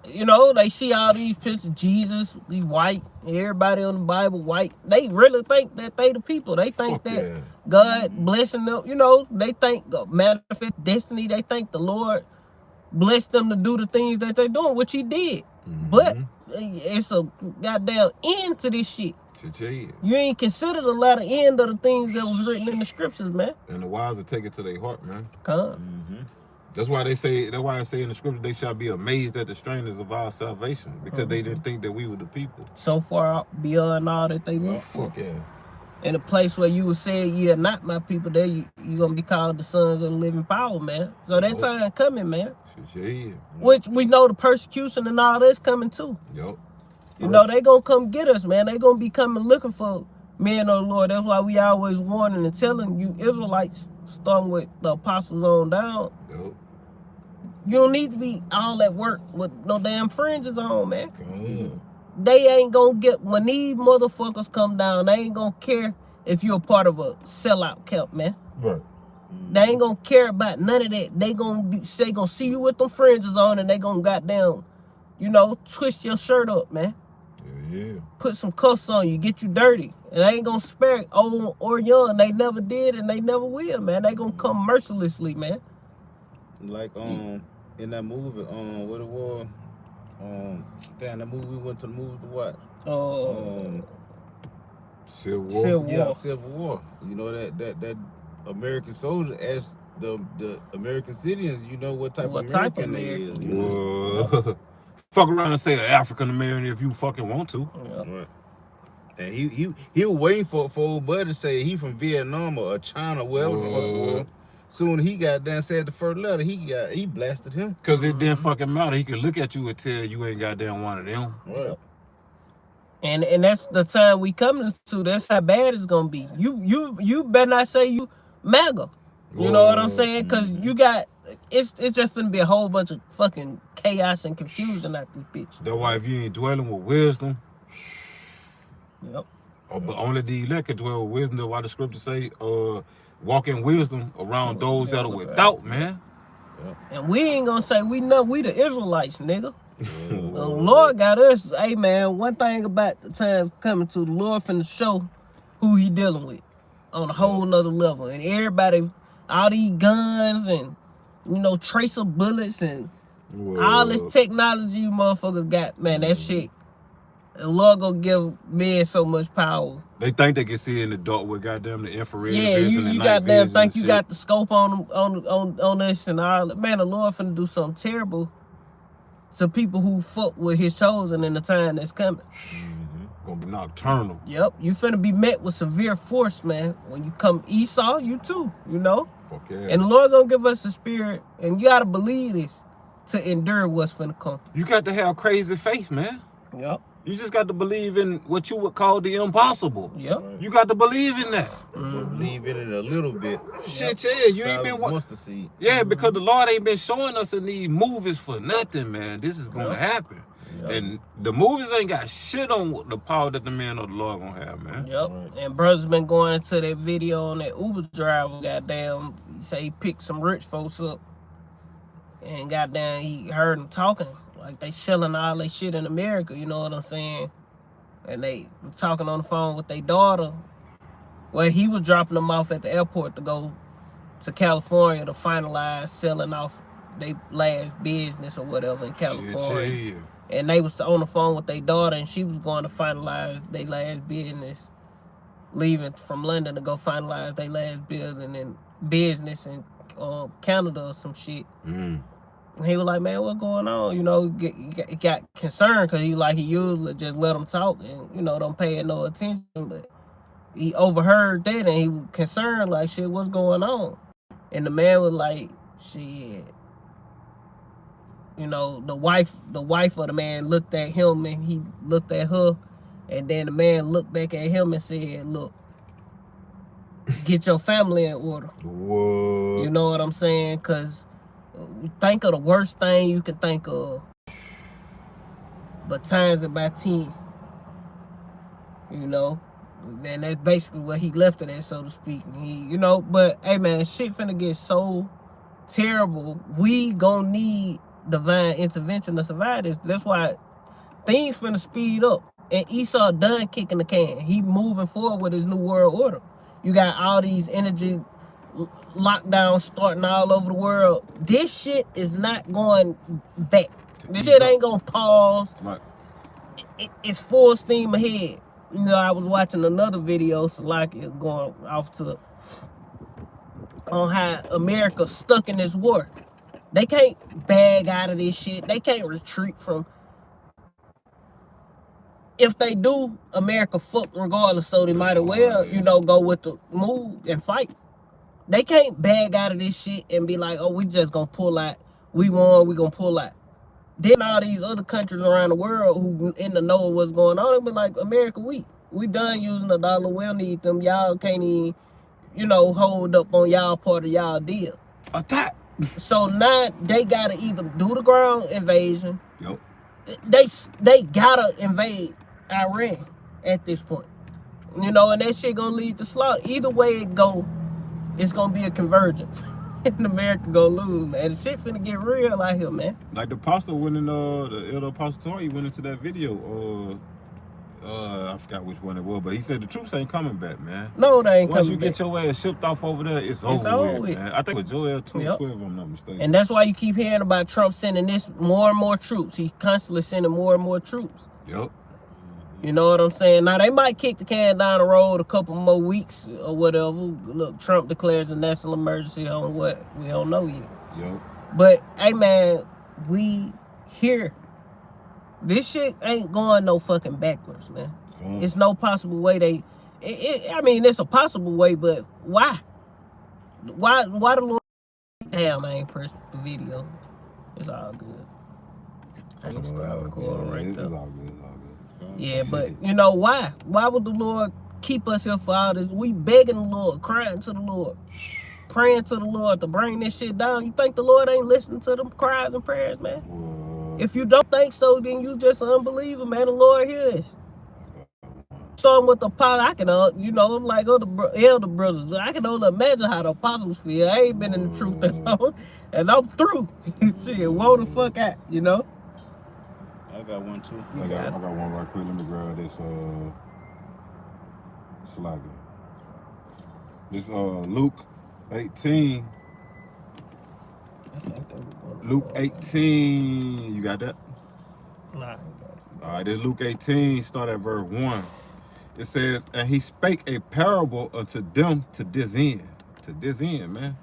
you know, they see all these pictures, Jesus, he white, everybody on the Bible white. They really think that they the people. They think that God blessing them, you know, they think manifest destiny. They think the Lord blessed them to do the things that they're doing, which he did. But it's a goddamn end to this shit. You ain't considered a lot of end of the things that was written in the scriptures, man. And the wise will take it to their heart, man. Come. That's why they say. That's why I say in the scripture, they shall be amazed at the strangers of our salvation, because they didn't think that we were the people. So far beyond all that they look for. Yeah. In a place where you would say, "Yeah, not my people," there you gonna be called the sons of the living power, man. So that time coming, man. Which we know the persecution and all that's coming too. Yup. You know, they gonna come get us, man. They gonna be coming looking for men of the Lord. That's why we always warning and telling you Israelites, starting with the apostles on down. Yep. You don't need to be all at work with no damn fringes on, man. They ain't gonna get, when these motherfuckers come down, they ain't gonna care if you're a part of a sellout camp, man. Right. They ain't gonna care about none of that. They gonna see you with them fringes on, and they gonna goddamn, you know, twist your shirt up, man. Yeah. Put some cuffs on you, get you dirty. And they ain't gonna spare old or young. They never did and they never will, man. They gonna come mercilessly, man. Like in that movie, what it was, damn, that movie we went to the movies to watch. Civil War. Yeah, Civil War. You know that American soldier asked the American citizens, you know, what type of American they is. You know? Fuck around and say an African American if you fucking want to. Right. And he was waiting for old buddy to say he from Vietnam or China, wherever the fuck it was. Soon he got down, said the first letter, he blasted him. Cause it didn't fucking matter. He could look at you and tell you ain't goddamn one of them. Right. And that's the time we coming to. That's how bad it's gonna be. You better not say you MAGA. You know what I'm saying? Cause you got, it's just gonna be a whole bunch of fucking chaos and confusion out this bitch. That's why if you ain't dwelling with wisdom, yep. But only the elect can dwell with wisdom. That's why the scripture say, walk in wisdom around those that are without, man. And we ain't gonna say we know we the Israelites, nigga. The Lord got us. Hey man, one thing about the times coming to, the Lord finna show who he dealing with on a whole nother level. And everybody, all these guns and, you know, tracer bullets and all this technology you motherfuckers got, man, that shit, the Lord gonna give men so much power. They think they can see in the dark with goddamn the infrared yeah, vision you goddamn think you got the scope on this and all. Man, the Lord finna do something terrible to people who fuck with his chosen in the time that's coming. Gonna be nocturnal. Yep, you finna be met with severe force, man. When you come Esau, you too, you know? Fuck yeah. And the Lord gonna give us a spirit, and you gotta believe this to endure what's finna come. You got to have crazy faith, man. Yep. You just got to believe in what you would call the impossible. Yep. You got to believe in that. Believe in it a little bit. Shit, yeah. You ain't been wants to see. Yeah, because the Lord ain't been showing us in these movies for nothing, man. This is gonna happen. Yep. And the movies ain't got shit on the power that the man of the Lord gonna have, man. Yep. Right. And brother's been going into that video on that Uber driver, goddamn, he say he picked some rich folks up. And goddamn, he heard them talking. Like they selling all that shit in America, you know what I'm saying? and they were talking on the phone with their daughter. Well, he was dropping them off at the airport to go to California to finalize selling off their last business or whatever in California. Shit. And they was on the phone with their daughter, and she was going to finalize their last business, leaving from London to go finalize their last business in Canada or some shit. Mm. And he was like, man, what's going on? You know, he got concerned because he usually just let them talk and, you know, don't pay no attention. But he overheard that and he was concerned, like, shit, what's going on? And the man was like, shit. You know, the wife of the man looked at him and he looked at her. And then the man looked back at him and said, look, get your family in order. What? You know what I'm saying? Because think of the worst thing you can think of, but times it by 10. You know? And that's basically what he left it at, so to speak. You know, but hey man, shit finna get so terrible. We gonna need divine intervention to survive this. That's why things finna speed up. And Esau done kicking the can. He moving forward with his new world order. You got all these energy lockdowns starting all over the world. This shit is not going back. This shit ain't gonna pause. Right. It's full steam ahead. You know, I was watching another video, Salakia, going off to on how America's stuck in this war. They can't bag out of this shit. They can't retreat from. If they do, America fucked regardless, so they might as well, you know, go with the move and fight. They can't bag out of this shit and be like, oh, we just gonna pull out. We won, we gonna pull out. Then all these other countries around the world who in the know what's going on, they be like, America weak. We done using the dollar. We don't need them. Y'all can't even, you know, hold up on y'all part of y'all deal. Attack. So now they gotta either do the ground invasion. Yep. They gotta invade Iran at this point. You know, and that shit gonna lead to slaughter. Either way it go, it's gonna be a convergence. And America gonna lose, man. The shit finna get real out here, man. Like the apostle went in, the elder apostle Tori went into that video. I forgot which one it was, but he said the troops ain't coming back, man. No, they ain't Once coming you back. get your ass shipped off over there, it's over over with, with. man. I think it was Joel 2:12, Yep. if I'm not mistaken. And that's why you keep hearing about Trump sending this more and more troops. He's constantly sending more and more troops. Yep. You know what I'm saying? Now, they might kick the can down the road a couple more weeks or whatever. Look, Trump declares a national emergency on what? We don't know yet. Yep. But, hey, man, we here. This shit ain't going no fucking backwards, man. It's no possible way I mean, it's a possible way, but why? Why the Lord? Damn, I ain't pressed the video. It's all good. I can stop recording right It's there. all good. It's all good. Yeah, but you know why? Why would the Lord keep us here for all this? We begging the Lord, crying to the Lord, praying to the Lord to bring this shit down. You think the Lord ain't listening to them cries and prayers, man? Well, If you don't think so, then you just an unbeliever, man. The Lord hears. Starting with the apostle, I can, you know, like other elder brothers, I can only imagine how the apostles feel. I ain't been in the truth that long, and I'm through. Shit, woe the fuck out, you know? I got one too. I got one right quick. Let me grab this slide. This Luke 18. Luke 18. You got that? Nah. All right, this Luke 18, start at verse 1. It says, and he spake a parable unto them to this end, man,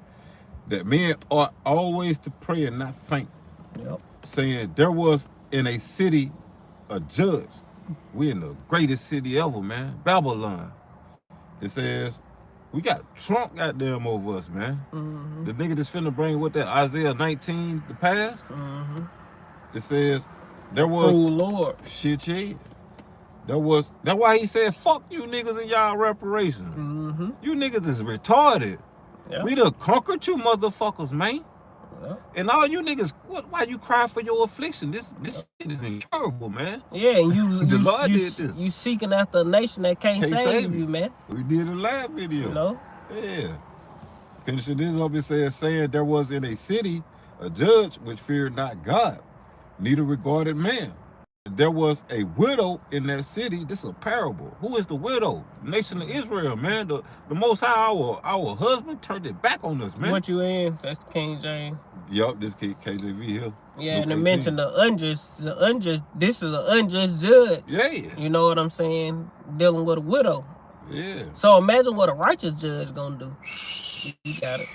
that men ought always to pray and not faint. Yep. Saying, there was in a city a judge. We're in the greatest city ever, man, Babylon. It says, we got Trump goddamn over us, man. Mm-hmm. The nigga that's finna bring what that Isaiah 19 to pass. Mm-hmm. It says, there was... Oh, Lord. Shit, yeah. That's why he said, fuck you niggas and y'all reparations. Mm-hmm. You niggas is retarded. Yep. We done conquered you motherfuckers, man. Yep. And all you niggas, why you cry for your affliction? This shit is incurable, man. Yeah, and The Lord did this. you seeking after a nation that can't save you, man. We did a live video. You know? Yeah. Finishing this up, it says, saying there was in a city a judge which feared not God, neither regarded man. The there was a widow in that city. This is a parable. Who is the widow? Nation of Israel, man. The Most High, our husband, turned it back on us, man. What you in? That's King James. Yup, this KJV here. Yeah, Luke and to 18. mention the unjust, this is an unjust judge. Yeah. You know what I'm saying? Dealing with a widow. Yeah. So imagine what a righteous judge gonna do. You got it.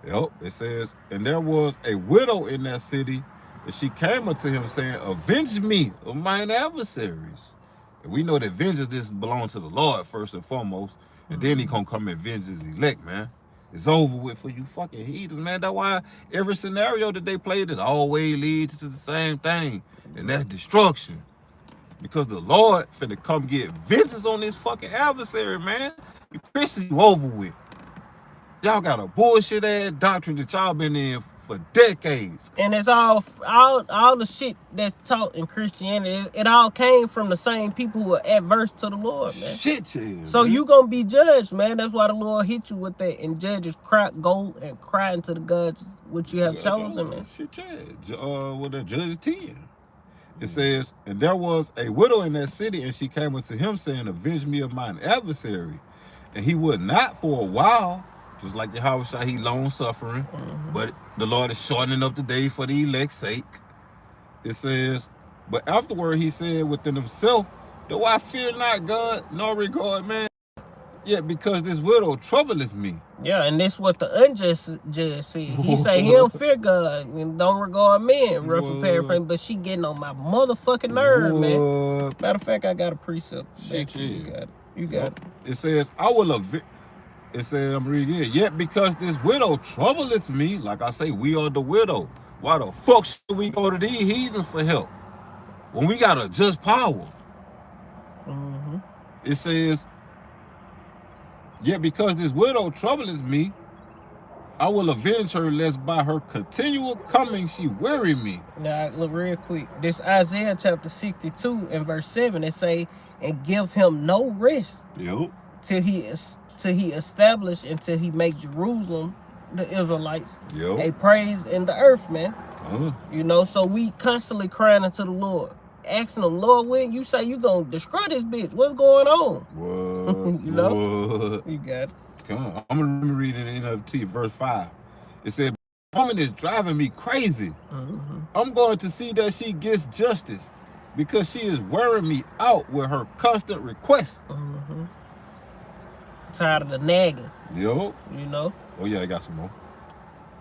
Yep. It says, and there was a widow in that city, and she came unto him saying, avenge me of mine adversaries. And we know that vengeance this belongs to the Lord first and foremost, and then he gonna come and avenge his elect, man. It's over with for you fucking heathens, man. That's why every scenario that they played, it always leads to the same thing, and that's destruction. Because the Lord finna come get vengeance on this fucking adversary, man. You Christians, you over with. Y'all got a bullshit ass doctrine that y'all been in for decades. And it's all the shit that's taught in Christianity. It all came from the same people who are adverse to the Lord, man. Shit, yeah. So man. you gonna be judged, man. That's why the Lord hit you with that. And judges go and cry into the gods which you have chosen, man. Shit, yeah. With that Judges 10. It says, and there was a widow in that city, and she came unto him saying, avenge me of mine adversary. And he would not for a while. Just like Yahweh, he long suffering, but the Lord is shortening up the day for the elect's sake. It says, but afterward he said within himself, though I fear not God, nor regard man, yet because this widow troubleth me. Yeah, and this what the unjust judge said. He say he don't fear God and don't regard men, roughly paraphrasing, but she getting on my motherfucking nerve, man. Matter of fact, I got a precept. Shit, You got it. You got it. It says, it says, I'm reading it. Yet because this widow troubleth me, like I say, we are the widow. Why the fuck should we go to these heathens for help when we got a just power? It says, yet because this widow troubleth me, I will avenge her, lest by her continual coming she weary me. Now, look real quick. This Isaiah chapter 62 and verse 7, it say, and give him no rest Yep. till he establish, until he make Jerusalem, the Israelites, Yep. a praise in the earth, man. Uh-huh. You know, so we constantly crying unto the Lord, asking him, Lord, when you say you gonna destroy this bitch, what's going on? What? You know? What? You got it. Come on. I'm gonna read it in NLT, verse 5. It said, woman is driving me crazy. I'm going to see that she gets justice, because she is wearing me out with her constant requests. Tired of the nagging, Yo. you know? Oh yeah, I got some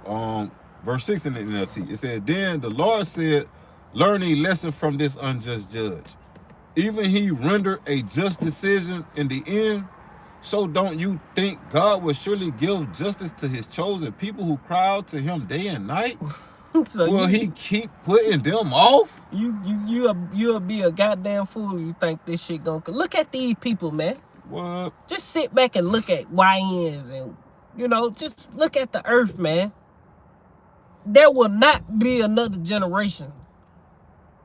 more. Verse 6 in the NLT. It said, then the Lord said, learn a lesson from this unjust judge. Even he rendered a just decision in the end. So don't you think God will surely give justice to his chosen people who cry out to him day and night? So Will he keep putting them off? You'll be a goddamn fool if you think this shit gonna... Look at these people, man. What? Just sit back and look at YNs and, you know, just look at the earth, man. There will not be another generation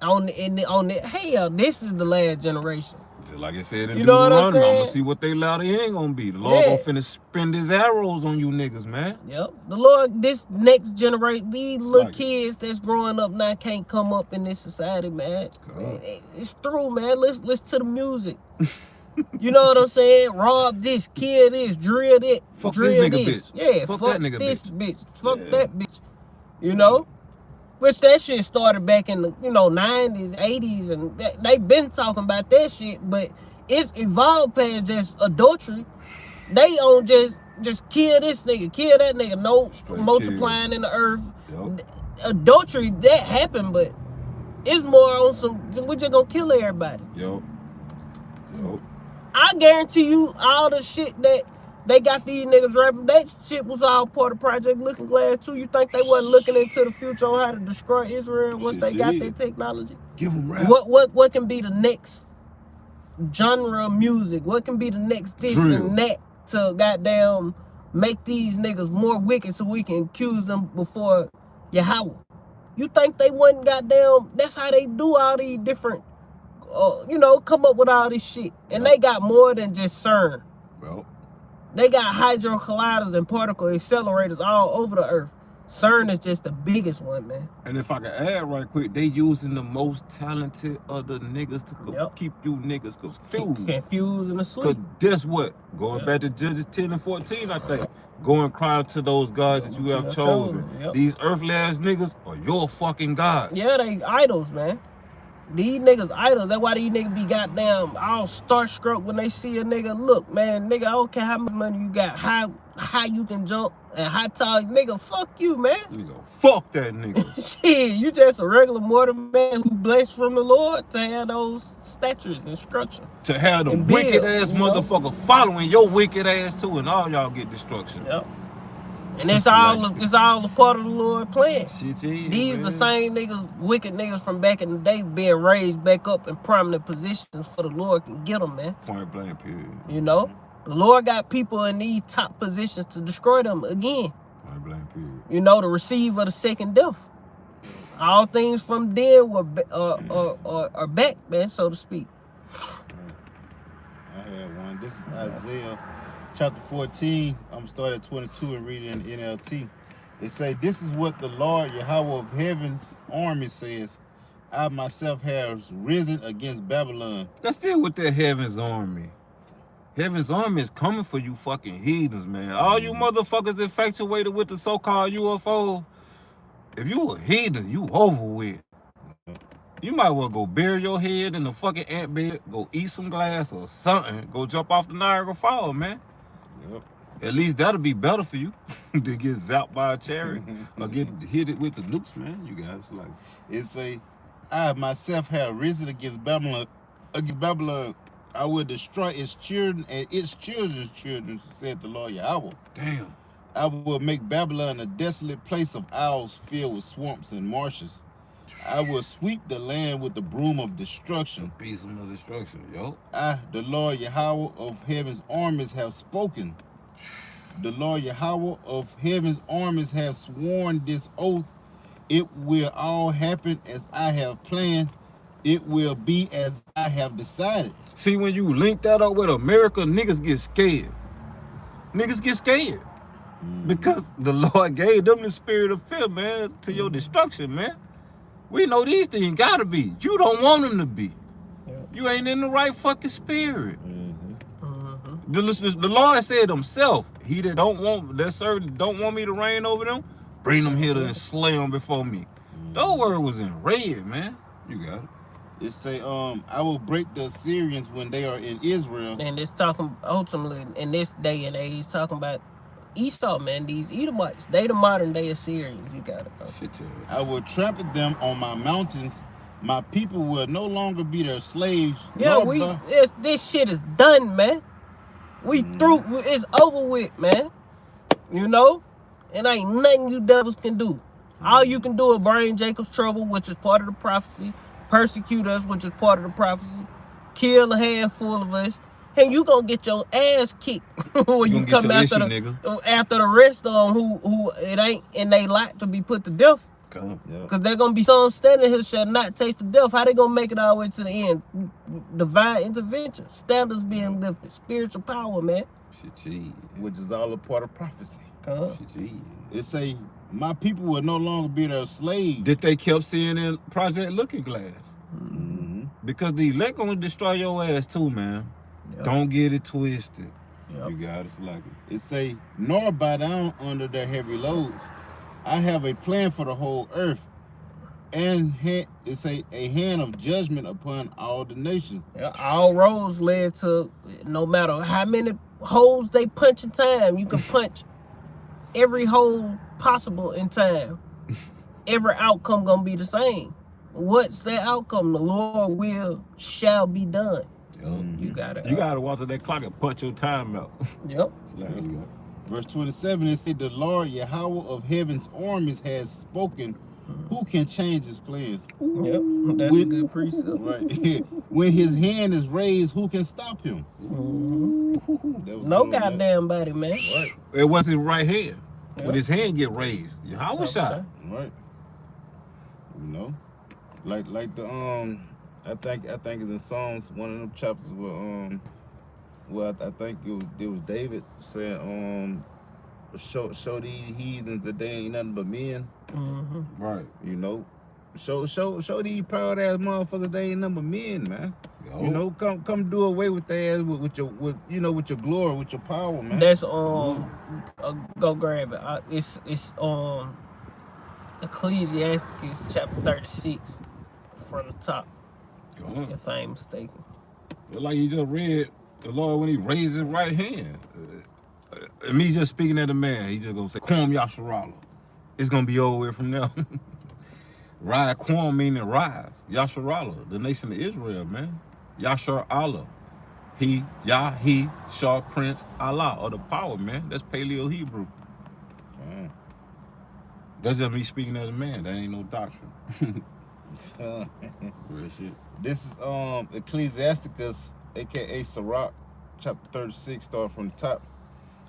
on the hell, this is the last generation. Just like I said in You know what I'm Deuteronomy, I'm saying? gonna see what they allow they ain't gonna be. The Lord Yeah. gonna finna spend his arrows on you niggas, man. Yep. The Lord, this next generation, these little Like it. kids that's growing up now can't come up in this society, man. God. It's through, man. Listen to the music. You know what I'm saying? Rob this, kill this, drill that, Fuck drill this nigga bitch. Yeah, Fuck fuck that nigga this bitch. Fuck Yeah. that bitch. You know? Which that shit started back in the, 90s, 80s, and they been talking about that shit, but it's evolved past just adultery. They don't just kill this nigga, kill that nigga, no Straight multiplying in the earth. Yup. Adultery, that happened, but it's more on some, we just gonna kill everybody. Yo. I guarantee you all the shit that they got these niggas rapping, that shit was all part of Project Looking Glass too. You think they wasn't looking into the future on how to destroy Israel once Shit, they got yeah. their technology? Give them rap. What can be the next genre of music? What can be the next this Drill. and that to goddamn make these niggas more wicked so we can accuse them before Yahweh? You think they wasn't goddamn, that's how they do all these different, come up with all this shit. And they got more than just CERN. Well, They got hydro colliders and particle accelerators all over the earth. CERN is just the biggest one, man. And if I can add right quick, they using the most talented of the niggas to Yep. keep you niggas confused. Confused and Cause asleep. guess what? Going Yep. back to Judges 10 and 14, I think. Go and cry to those gods that you have chosen. Yep. These earthly ass niggas are your fucking gods. Yeah, they idols, man. These niggas idols. That's why these niggas be goddamn all starstruck when they see a nigga. Look, man, nigga, I don't care how much money you got, how you can jump, and how tall, nigga, fuck you, man. Nigga, fuck that nigga. Shit, you just a regular mortal man who blessed from the Lord to have those statures and structure. To have them And build, wicked ass you know? motherfucker following your wicked ass too, and all y'all get destruction. Yep. And it's all a part of the Lord plan. Shit, yeah, These man. the same niggas, wicked niggas from back in the day, being raised back up in prominent positions for the Lord can get them, man. Point blank, period. You know, the Lord got people in these top positions to destroy them again. Point blank, period. You know, the receiver of the second death. All things from then were are back, man, so to speak. I had one. This is Isaiah chapter 14. I'm starting at 22 and reading in NLT. It say, "This is what the Lord Yahweh of heaven's army says. I myself have risen against Babylon." That's still with that Heaven's Army. Heaven's Army is coming for you fucking heathens, man. All you motherfuckers infatuated with the so-called UFO, if you a heathen, you over with. You might well go bury your head in the fucking ant bed, go eat some glass or something, go jump off the Niagara Falls, man. Yep. At least that'll be better for you than get zapped by a chariot or get hit it with the nukes, man. You guys like It say, "I myself have risen against Babylon. Against Babylon, I will destroy its children and its children's children," said the Lord Yahweh. damn. "I will make Babylon a desolate place of owls filled with swamps and marshes. I will sweep the land with the broom of destruction. Be some of destruction, yo. I, the Lord Yahweh of heaven's armies, have spoken. The Lord Yahweh of heaven's armies have sworn this oath. It will all happen as I have planned. It will be as I have decided." See, when you link that up with America, niggas get scared. Niggas get scared. Because the Lord gave them the spirit of fear, man, to your destruction, man. We know these things gotta be. You don't want them to be. Yeah. You ain't in the right fucking spirit. Mm-hmm. The Lord said himself, he that don't want me to reign over them, bring them here and slay them before me. That word was in red, man. You got it. It say, "I will break the Assyrians when they are in Israel." And it's talking ultimately in this day and age, talking about Esau, man. These Edomites, they the modern day Assyrians. You got it, bro. Shit, yeah. "I will trample them on my mountains. My people will no longer be their slaves." Yeah, nor this shit is done, man. We through. It's over with, man. You know, and ain't nothing you devils can do. All you can do is bring Jacob's trouble, which is part of the prophecy. Persecute us, which is part of the prophecy. Kill a handful of us. And you gonna get your ass kicked when you come after the rest of them who it ain't in they lot to be put to death. Come. Yeah. Cause they're gonna be some standing here shall not taste of death. How they gonna make it all the way to the end? Divine intervention, standards being lifted, spiritual power, man. Shit, gee. which is all a part of prophecy. Come. Shit, gee. It say, "My people will no longer be their slaves." That they kept seeing in Project Looking Glass. Mm-hmm. Because the elect gonna destroy your ass too, man. Yep. Don't get it twisted. Yep. You got it, like it. It say, "Nor bow down under their heavy loads. I have a plan for the whole earth, and it say a hand of judgment upon all the nations." Yeah, all roads led to, no matter how many holes they punch in time, you can punch every hole possible in time. Every outcome gonna be the same. What's that outcome? The Lord will shall be done. You got it. You gotta watch that clock and punch your time out. Yep. It's like, you got it. Verse 27, it said, "The Lord Yahweh of heaven's armies has spoken. Who can change his plans?" Yep. That's a good precept. Right. "When his hand is raised, who can stop him?" That was No on that. goddamn body, man. Right. It was his right hand. Yep. When his hand get raised, I was shot. Right. You know, like the I think it's in Psalms, one of them chapters where I think it was David said show these heathens that they ain't nothing but men. Mm-hmm. Right. You know, show these proud ass motherfuckers they ain't nothing but men, man. Yo. You know, come do away with their ass with your glory, with your power, man. That's go grab it. It's Ecclesiastes chapter 36 from the top, Go on. if I ain't mistaken. Like you just read the Lord when he raised his right hand. And me just speaking at the man, he just gonna say, Kwam Yasharala. It's gonna be over with from now. Rise, Kwam meaning rise. Yasharala, the nation of Israel, man. Yashar Allah. He, Shah, Prince, Allah, or the power, man. That's Paleo Hebrew. Mm. That's just me speaking as a man. That ain't no doctrine. Real shit. This is Ecclesiasticus, aka Sirach, chapter 36, start from the top.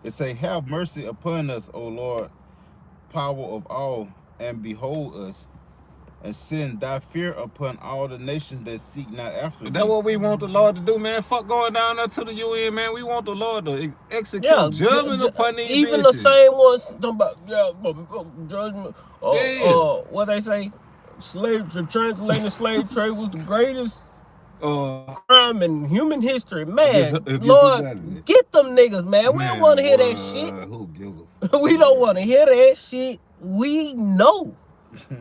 It say, have mercy upon us, O Lord, power of all, and behold us, and send thy fear upon all the nations that seek not after thee. That's what we want the Lord to do, man. Fuck going down there to the UN, man. We want the Lord to execute judgment upon these even bitches. the same ones talking about judgment. What they say, translating slave trade was the greatest crime in human history, man. Lord, get them niggas, man. We don't want to hear that shit. Who gives a fuck? We don't want to hear that shit. We know.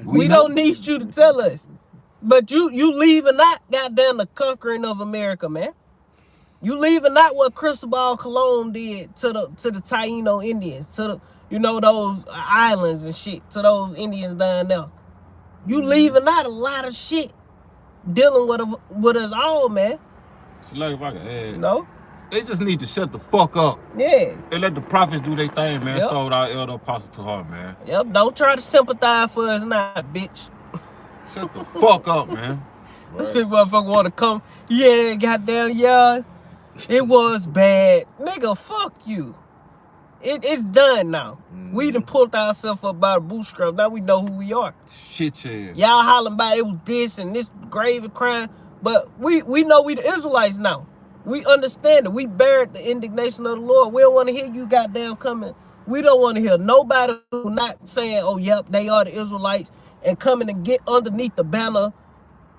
We don't need you to tell us. But you leaving out goddamn the conquering of America, man. You leaving out what Cristobal Colon did to the Taino Indians, to the those islands and shit, to those Indians down there. You leaving out a lot of shit dealing with us all, man. It's like if I can add, You know? they just need to shut the fuck up. Yeah. And let the prophets do their thing, man. Yep. Start with our elder apostle to heart, man. Yep, don't try to sympathize for us now, bitch. Shut the fuck up, man. Right. This motherfucker want to come, yeah, goddamn, yeah, it was bad. Nigga, fuck you. It's done now. We done pulled ourselves up by the bootstrap. Now we know who we are. Shit, yeah. Y'all hollering about it was this and this grave and crime, but we know we the Israelites now. We understand it. We buried the indignation of the Lord. We don't want to hear you goddamn coming. We don't want to hear nobody who not saying, oh, yep, they are the Israelites, and coming and get underneath the banner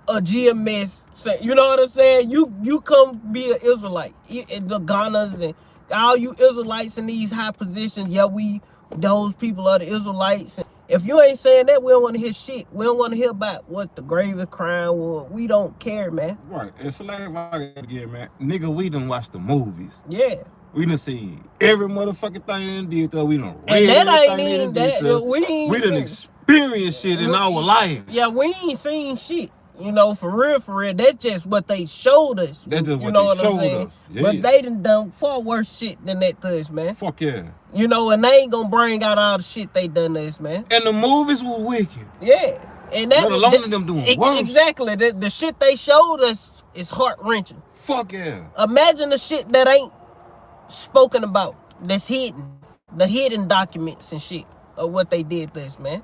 of GMS. You know what I'm saying? You come be an Israelite. The Ghanas and all you Israelites in these high positions, yeah, those people are the Israelites. If you ain't saying that, we don't want to hear shit. We don't want to hear about what the gravest crime was. We don't care, man. Right. It's like again, man. Nigga, we done watched the movies. Yeah. We done seen every motherfucking thing they did. We done And read that ain't everything even they did. that. We done experienced shit in our life. Yeah, we ain't seen shit. For real. That's just what they showed us. That's just what what they I'm showed saying? us. Yeah. But they done far worse shit than that to us, man. Fuck yeah. And they ain't gonna bring out all the shit they done to us, man. And the movies were wicked. Yeah. And that Let alone them doing worse. Exactly. The shit they showed us is heart-wrenching. Fuck yeah. Imagine the shit that ain't spoken about, that's hidden. The hidden documents and shit of what they did to us, man.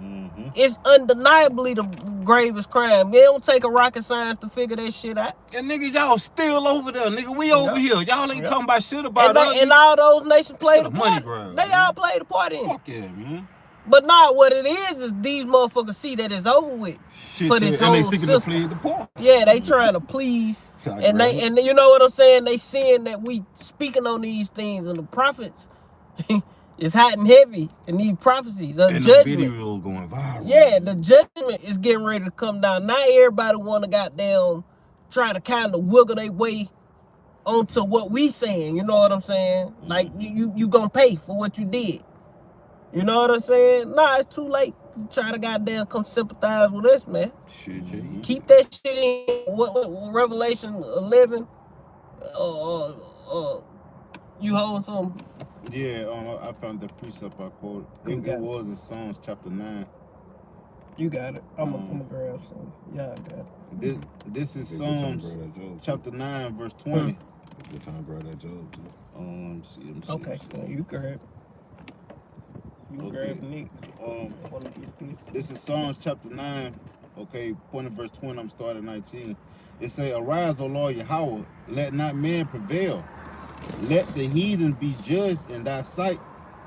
Mm-hmm. It's undeniably the gravest crime. They don't take a rocket science to figure that shit out. And niggas, y'all still over there. Nigga, we over here. Y'all ain't talking about shit And, about us. and all those nations play Shit the a money part. grab, They man. all play the part in it. Fuck yeah, man. But not what it is these motherfuckers see that it's over with. Shit, For yeah. this And they whole seeking to system. plead the part. Yeah, they trying to please. And you know what I'm saying? They seeing that we speaking on these things, and the prophets is hot and heavy in these prophecies of And judgment. the video going viral. Yeah, the judgment is getting ready to come down. Not everybody want to goddamn try to kind of wiggle their way onto what we saying. You know what I'm saying? Like you gonna pay for what you did. You know what I'm saying? Nah, it's too late to try to goddamn come sympathize with us, man. Shit, yeah. Keep that shit in. What Revelation 11? You holding something? Yeah, I found the precept I quoted. It was in Psalms chapter 9. You got it. I'm gonna grab some. Yeah, I got it. This is Good time Psalms to grab that joke, too. chapter 9, verse 20. Good time to grab that joke, too. Let me see. Okay, so you grab it. You Okay. grab Nick. Um, I wanna get this. This is Psalms chapter 9. Okay, point in verse 20. I'm starting at 19. It say, arise, O Lord Yahweh, let not man prevail. Let the heathen be judged in thy sight.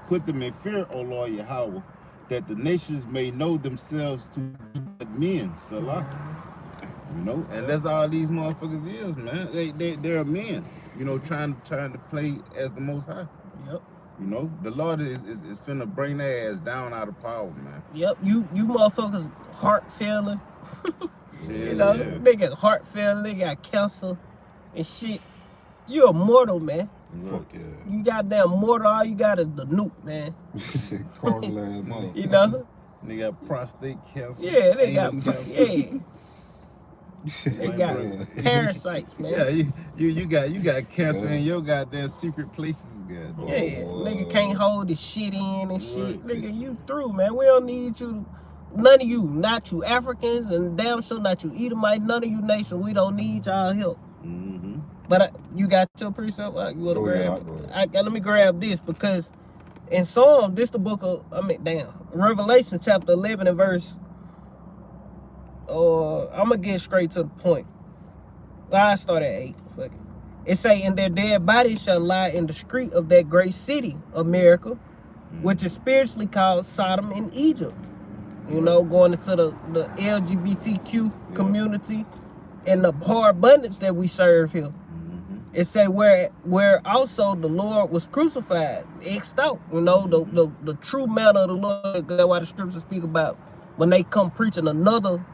put them in fear, O Lord Yahweh, that the nations may know themselves to be but men, Salah. You know, and that's all these motherfuckers is, man. They're men, you know, trying to play as the Most High. Yep. You know, the Lord is finna bring their ass down out of power, man. Yep. You motherfuckers heart failing. Yeah, You know, yeah. they got heart failure, they got cancer and shit. You a mortal, man. Fuck yeah. You goddamn mortal. All you got is the nuke, man. Carnal ass mother. You know. They got prostate cancer. Yeah, they got anal cancer. yeah. They Like, got bruh. parasites, man. Yeah, you got cancer in your goddamn secret places, goddamn. Yeah, nigga can't hold his shit in and shit. Right. Nigga, you through, man. We don't need you. None of you, not you Africans, and damn sure not you Edomite. None of you nations, we don't need y'all help. Mm-hmm. But you got your precept. You want to Go ahead, grab? go ahead. Let me grab this because in Psalm, this the book of Revelation chapter 11 and verse. I'm gonna get straight to the point. I start at 8. Fuck it. It say, "And their dead bodies shall lie in the street of that great city, America, which is spiritually called Sodom and Egypt." You know, going into the LGBTQ community and the hard abundance that we serve here. It say where also the Lord was crucified, X'd out. You know, the true manner of the Lord. That's why the scriptures speak about when they come preaching another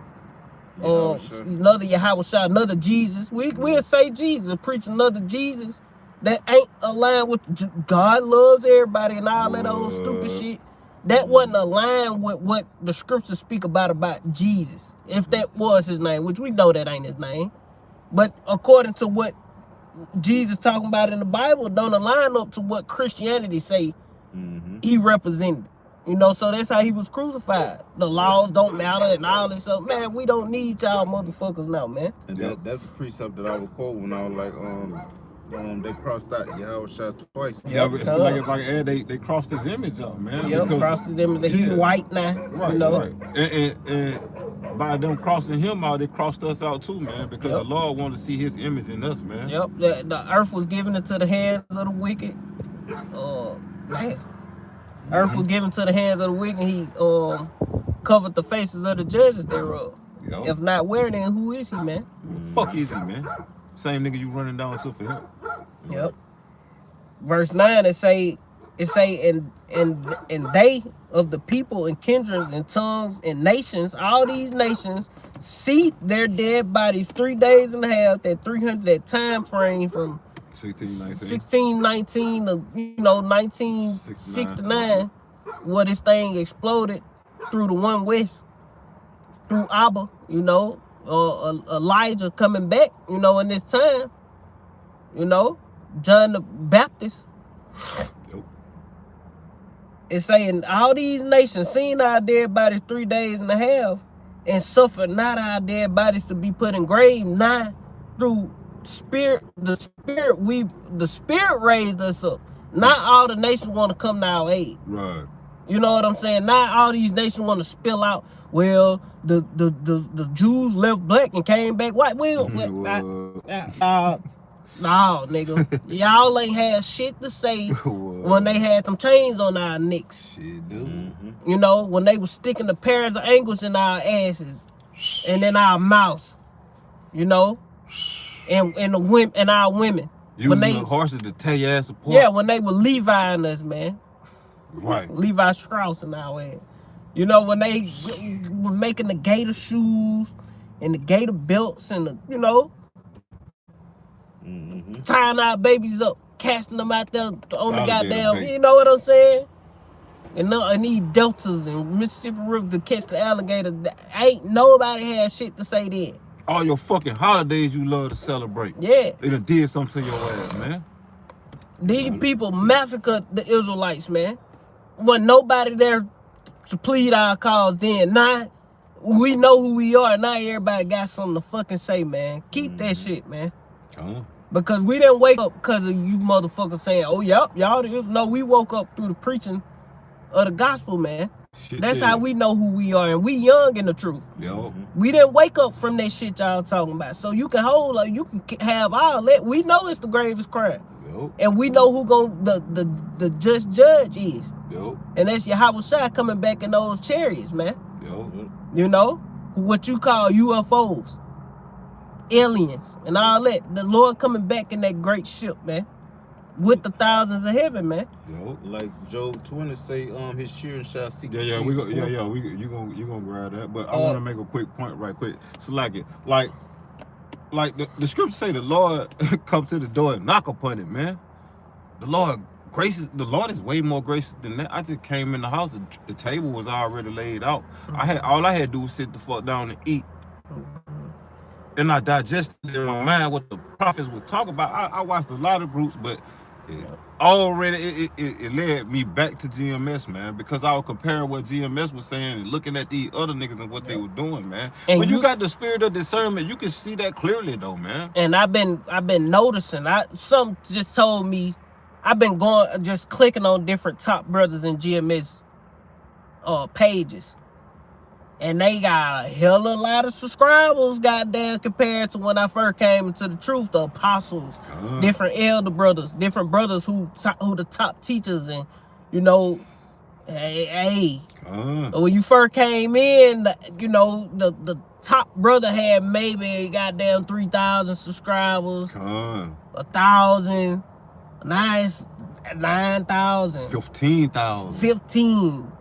Yahweh Shai, another Jesus. We'll say Jesus, preach another Jesus that ain't aligned with God loves everybody and all that old stupid shit. That wasn't aligned with what the scriptures speak about Jesus. If that was his name, which we know that ain't his name. But according to what Jesus talking about in the Bible, don't align up to what Christianity say he represented. You know, so that's how he was crucified. The laws don't matter and all this stuff. Man, we don't need y'all motherfuckers now, man. And that's the precept that I would quote when I was like, they crossed out Yahweh Shai twice. Yeah, but it's like they crossed his image up, man. Yep, because- crossed them that he white now. Right, you know. right. And by them crossing him out, they crossed us out too, man. Because the Lord wanted to see his image in us, man. Yep, the earth was given into the hands of the wicked. Man. Earth was given to the hands of the wicked. He covered the faces of the judges thereof. Yo. If not where, then who is he, man? Fuck is he, man? Same nigga you running down to for him. Yep. Verse 9 it say and they of the people and kindreds and tongues and nations, all these nations, see their dead bodies 3 days and a half, that 300, that time frame from 1619 to 1969, where this thing exploded through the one west, through Abba, Elijah coming back, in this time, John the Baptist. Yep. It's saying all these nations seen our dead bodies 3 days and a half and suffered not our dead bodies to be put in grave, not through the spirit raised us up. Not all the nations want to come to our aid. Right. You know what I'm saying? Not all these nations want to spill out. Well, the Jews left black and came back white. Well, no, nigga. Y'all ain't had shit to say when they had them chains on our necks. Shit, dude. When they was sticking the pairs of ankles in our asses and in our mouths, and the women and our women. Using the horses to tear your ass apart. Yeah, when they were Leviing us, man. Right. Levi Strauss in our ass. When they were making the gator shoes and the gator belts and tying our babies up, casting them out there on the goddamn, you know what I'm saying? And these deltas and Mississippi River to catch the alligator. Ain't nobody had shit to say then. All your fucking holidays you love to celebrate. Yeah. They done did something to your ass, man. These people massacred the Israelites, man. Wasn't nobody there to plead our cause then. Now, we know who we are. Now everybody got something to fucking say, man. Keep that shit, man. Because we didn't wake up because of you motherfuckers saying, oh, y'all no, we woke up through the preaching of the gospel, man. That's how we know who we are, and we young in the truth. Yo. We didn't wake up from that shit y'all talking about. So you can hold, you can have all that. We know it's the gravest crime. Yo, And we know who the just judge is. yo, And that's Yahweh Shai coming back in those chariots, man. yo. You know? What you call UFOs. Aliens and all that. The Lord coming back in that great ship, man. With the thousands of heaven, man. Yo. Like Job 20 say, his children shall seek. Yeah, the we peace go. of Yeah, the yeah. You gonna grab that, but I want to make a quick point, right quick. So like the scripture say the Lord come to the door and knock upon it, man. The Lord is way more gracious than that. I just came in the house, the table was already laid out. All I had to do was sit the fuck down and eat. And I digested in my mind what the prophets would talk about. I watched a lot of groups, but it led me back to GMS, man, because I was comparing what GMS was saying and looking at these other niggas and what they were doing, man. And when you got the spirit of discernment, you can see that clearly, though, man. And I've been noticing. Something just told me. I've been just clicking on different top brothers in GMS pages. And they got a hell of a lot of subscribers, goddamn, compared to when I first came into the truth. The apostles, different elder brothers, different brothers who the top teachers, and you know, when you first came in, you know, the top brother had maybe goddamn 3,000 subscribers, 1,000, nice 9,000, 15,000, 15.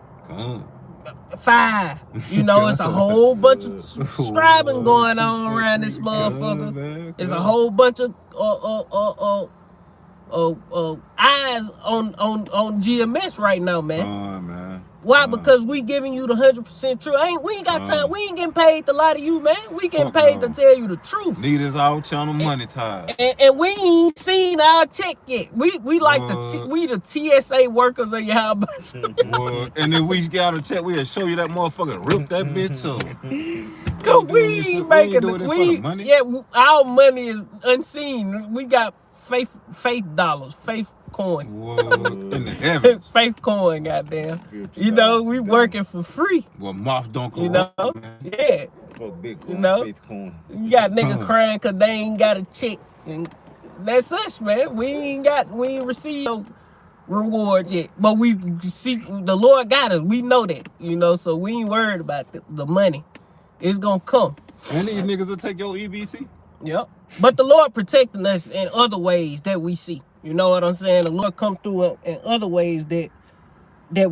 5, you know, it's a whole bunch of subscribing going on around this motherfucker. It's a whole bunch of eyes on GMS right now, man. man. Why? Because we giving you the 100% truth. We ain't got time. We ain't getting paid to lie to you, man. We getting paid to tell you the truth. Need is our channel monetized. And we ain't seen our check yet. We like the TSA workers of your house. And if we got a check, we'll show you that motherfucker rip that bitch up. Cause we ain't making money. Yeah, our money is unseen. We got faith dollars, faith coin. Whoa, in the heavens. Faith coin, goddamn. You know, we working for free. Well, moth don't corrupt, you know, man. yeah. For Bitcoin, you know, faith coin. You got niggas crying cause they ain't got a check, and that's us, man. We ain't received no reward yet, but we see the Lord got us. We know that, you know, so we ain't worried about the money. It's gonna come. And these niggas will take your EBT. Yep. But the Lord protecting us in other ways that we see. You know what I'm saying? The Lord come through in other ways that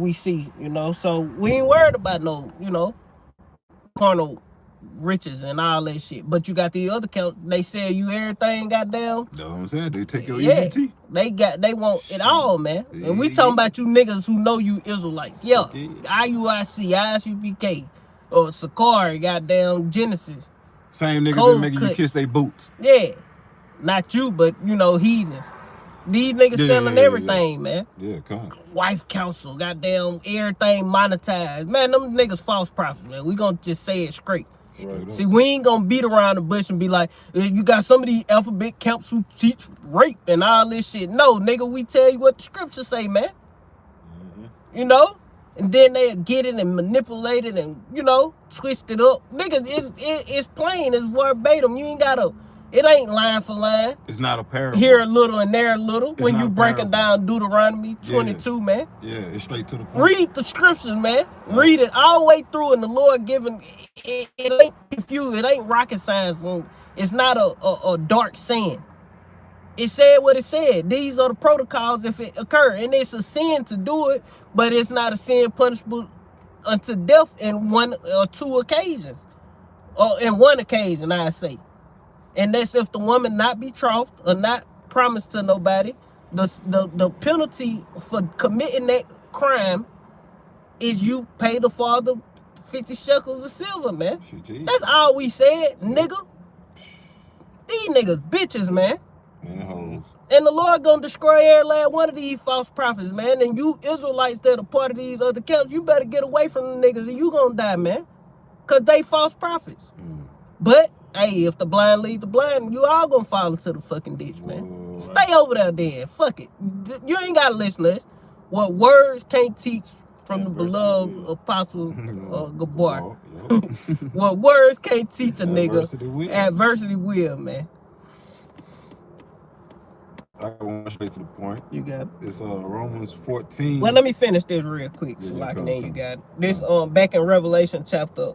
we see, you know. So we ain't worried about no, you know, carnal riches and all that shit. But you got the other count, they sell you everything, goddamn. That's what I'm saying. They take your EBT. They want it all, man. And we talking about you niggas who know you Israelites. Yeah. IUIC, ISUPK, or Sakari, goddamn Genesis. Same niggas that making you kiss their boots. Yeah. Not you, but you know, heathens. These niggas selling everything, man. Yeah, come on. Wife counsel, goddamn, everything monetized. Man, them niggas false prophets, man. We gonna just say it straight. Right. See, we ain't gonna beat around the bush and be like, you got some of these alphabet camps who teach rape and all this shit. No, nigga, we tell you what the scriptures say, man. You know? And then they get it and manipulate it and, you know, twist it up. Nigga, it's plain, it's verbatim. You ain't gotta, it ain't line for line. It's not a parable. Here a little and there a little. When you breaking down Deuteronomy 22, man. Yeah, it's straight to the point. Read the scriptures, man. Read it all the way through, and the Lord giving it ain't confused. It ain't rocket science. It's not a dark saying. It said what it said. These are the protocols if it occur. And it's a sin to do it, but it's not a sin punishable unto death in one or two occasions. Or in one occasion, I say. And that's if the woman not betrothed or not promised to nobody. The penalty for committing that crime is you pay the father 50 shekels of silver, man. That's all we said, nigga. These niggas bitches, man. And the Lord gonna destroy every last one of these false prophets, man. And you Israelites that are part of these other camps, you better get away from the niggas or you gonna die, man. Cause they false prophets. But hey, if the blind lead the blind, you all gonna fall into the fucking ditch, man. Stay over there then. Fuck it. You ain't gotta listen to us. What words can't teach from the beloved apostle Gabar. What words can't teach a nigga, adversity will, man. I got one straight to the point. You got it. It's Romans 14. Well, let me finish this real quick, Yeah, so yeah, like, come, and then you come. got it. This back in Revelation chapter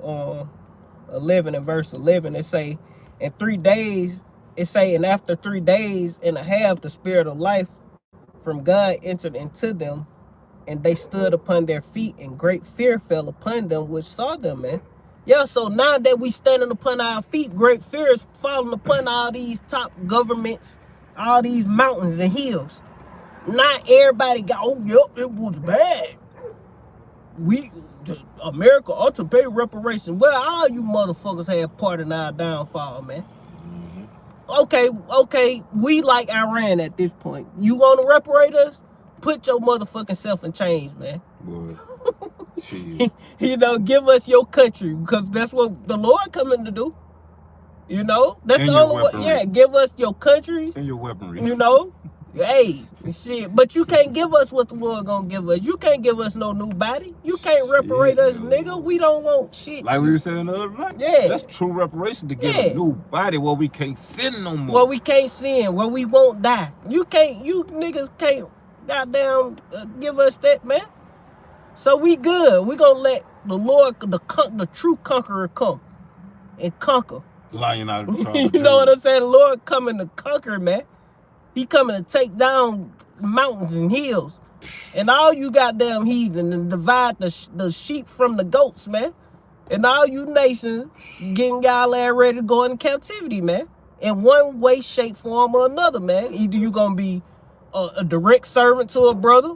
11 and verse 11, it say, in 3 days, it say, and after 3 days and a half, the spirit of life from God entered into them, and they stood upon their feet, and great fear fell upon them which saw them, man. Yeah, so now that we standing upon our feet, great fear is falling upon all these top governments, all these mountains and hills. Not everybody got, oh, yep, it was bad. America ought to pay reparations. Well, all you motherfuckers had part in our downfall, man. Okay, we like Iran at this point. You want to reparate us? Put your motherfucking self in chains, man. Boy, shit. You know, give us your country, because that's what the Lord coming to do. You know, that's And the your only way. weaponry. Yeah, give us your countries. And your weaponry. You know, hey, shit. But you can't give us what the Lord gonna give us. You can't give us no new body. You can't reparate us, nigga. We don't want shit. Like we were saying the other night. Yeah. That's true reparation to get Yeah. a new body where we can't sin no more. Where we can't sin, where we won't die. You niggas can't goddamn give us that, man. So we good. We gonna let the Lord, the true conqueror, come and conquer. Lion out of the tribe You of know what Judah. I'm saying? The Lord coming to conquer, man. He coming to take down mountains and hills. And all you goddamn heathen, and divide the sheep from the goats, man. And all you nations getting y'all ass ready to go into captivity, man. In one way, shape, form, or another, man. Either you gonna be a direct servant to a brother,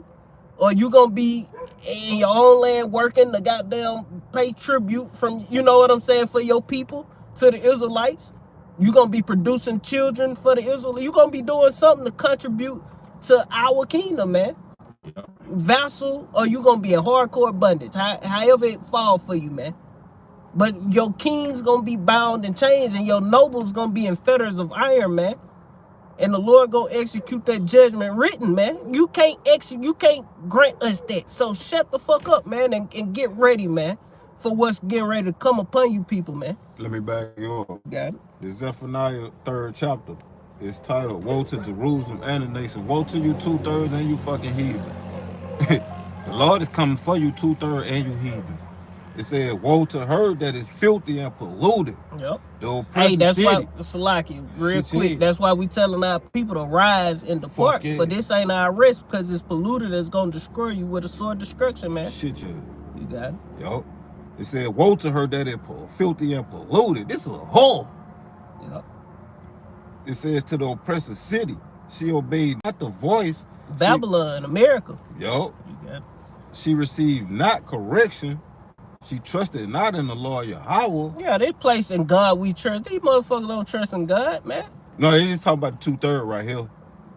or you gonna be in your own land working to goddamn pay tribute from, you know what I'm saying, for your people, to the Israelites. You gonna be producing children for the Israelites. You gonna be doing something to contribute to our kingdom, man. Vassal, or you gonna be in hardcore bondage, however it fall for you, man. But your king's gonna be bound in chains, and your nobles gonna be in fetters of iron, man. And the Lord gonna execute that judgment written, man. You can't grant us that. So shut the fuck up, man, and get ready, man, for what's getting ready to come upon you people, man. Let me back you up. Got it. The Zephaniah 3rd chapter is titled, Woe to Jerusalem and the nation. Woe to you 2/3 and you fucking heathens. The Lord is coming for you 2/3 and you heathens. It said, woe to her that is filthy and polluted. Yep. The oppressive Hey, that's city. why, Salaki, real Shit, quick, yeah. that's why we telling our people to rise and depart. yeah. But this ain't our risk, because it's polluted. It's gonna destroy you with a sword of destruction, man. Shit, yeah. You got it. Yo. It said, woe to her that is filthy and polluted. This is a whore. Yep. It says to the oppressive city, she obeyed not the voice. Babylon, America. Yo. You got it. She received not correction. She trusted not in the Lord Yahweh. Yeah, they place in God we trust. These motherfuckers don't trust in God, man. No, it is talking about the 2/3 right here.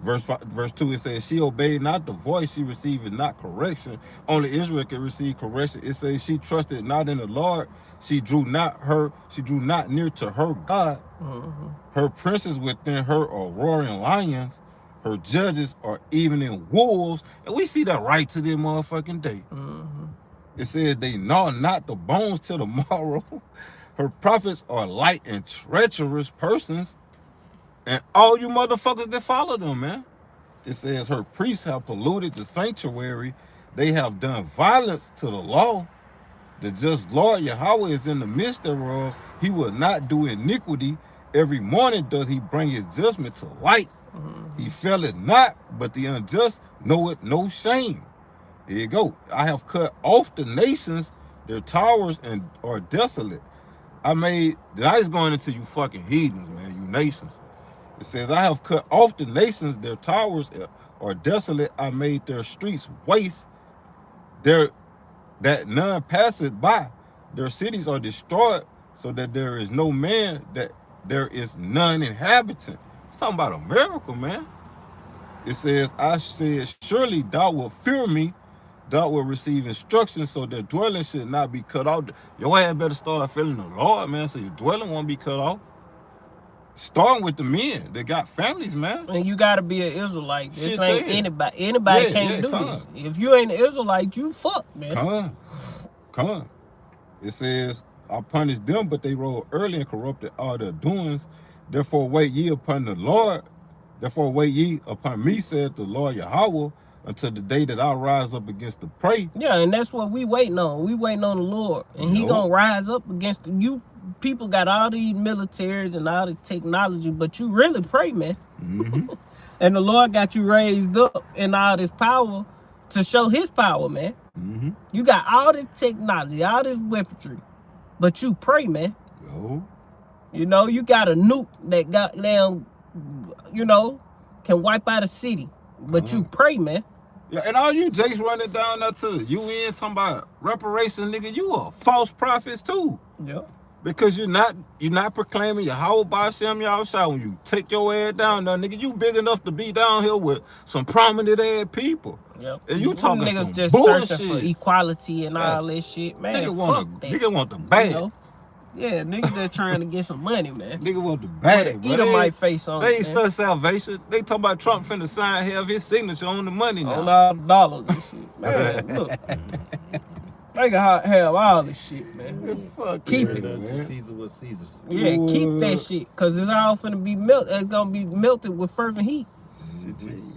Verse 2, it says, she obeyed not the voice, she received not correction. Only Israel can receive correction. It says she trusted not in the Lord. She drew not near to her God. Mm-hmm. Her princes within her are roaring lions. Her judges are even in wolves. And we see that right to this motherfucking day. Mm-hmm. It says they gnaw not the bones till the morrow. Her prophets are light and treacherous persons. And all you motherfuckers that follow them, man. It says her priests have polluted the sanctuary. They have done violence to the law. The just Lord Yahweh is in the midst thereof. He will not do iniquity. Every morning does he bring his judgment to light. He fell it not, but the unjust know it no shame. There you go. I have cut off the nations, their towers and are desolate. I just going into you fucking heathens, man, you nations. It says, I have cut off the nations, their towers are desolate. I made their streets waste, that none passeth by. Their cities are destroyed, so that there is no man, that there is none inhabitant. It's talking about a miracle, man. It says, I said, surely thou wilt fear me, thou will receive instruction, so that dwelling should not be cut off. Your ass better start feeling the Lord, man, so your dwelling won't be cut off. Starting with the men that got families, man. And you gotta be an Israelite. This Shit, ain't yeah. anybody. Anybody Yeah, can't do come this. on. If you ain't an Israelite, you fucked, man. Come on. It says, I punished them, but they rose early and corrupted all their doings. Therefore wait ye upon the Lord, Therefore wait ye upon me, said the Lord Yahweh, until the day that I rise up against the prey. Yeah, and that's what we waiting on. We waiting on the Lord, and He Yup. gonna rise up against you. People got all these militaries and all the technology, but you really pray, man. Mm-hmm. And the Lord got you raised up in all this power to show His power, man. Mm-hmm. You got all this technology, all this weaponry, but you pray, man. Yo. You know, you got a nuke that got down, you know, can wipe out a city, but you pray, man. Yeah, and all you jakes running down there to the UN talking about reparation, nigga, you are false prophets too. Yep. Because you're not proclaiming Yahweh Ba'Shem Yahushua when you take your ass down there, nigga. You big enough to be down here with some prominent ass people. Yep. And you talking niggas some just bullshit. searching for equality and all Yes. this shit, man. Nigga want the You bag. know? Yeah, niggas just trying to get some money, man. Nigga want the bag, bro. Edomite face on They it, ain't man. study salvation. They talking about Trump finna sign have his signature on the money now. On all the dollars and shit. Man, look. They can have all this shit, man. Fuck Keep yeah, it. To man. Caesar what Caesar's. Yeah, keep that shit. Cause it's all finna be melted. It's gonna be melted with fervent heat.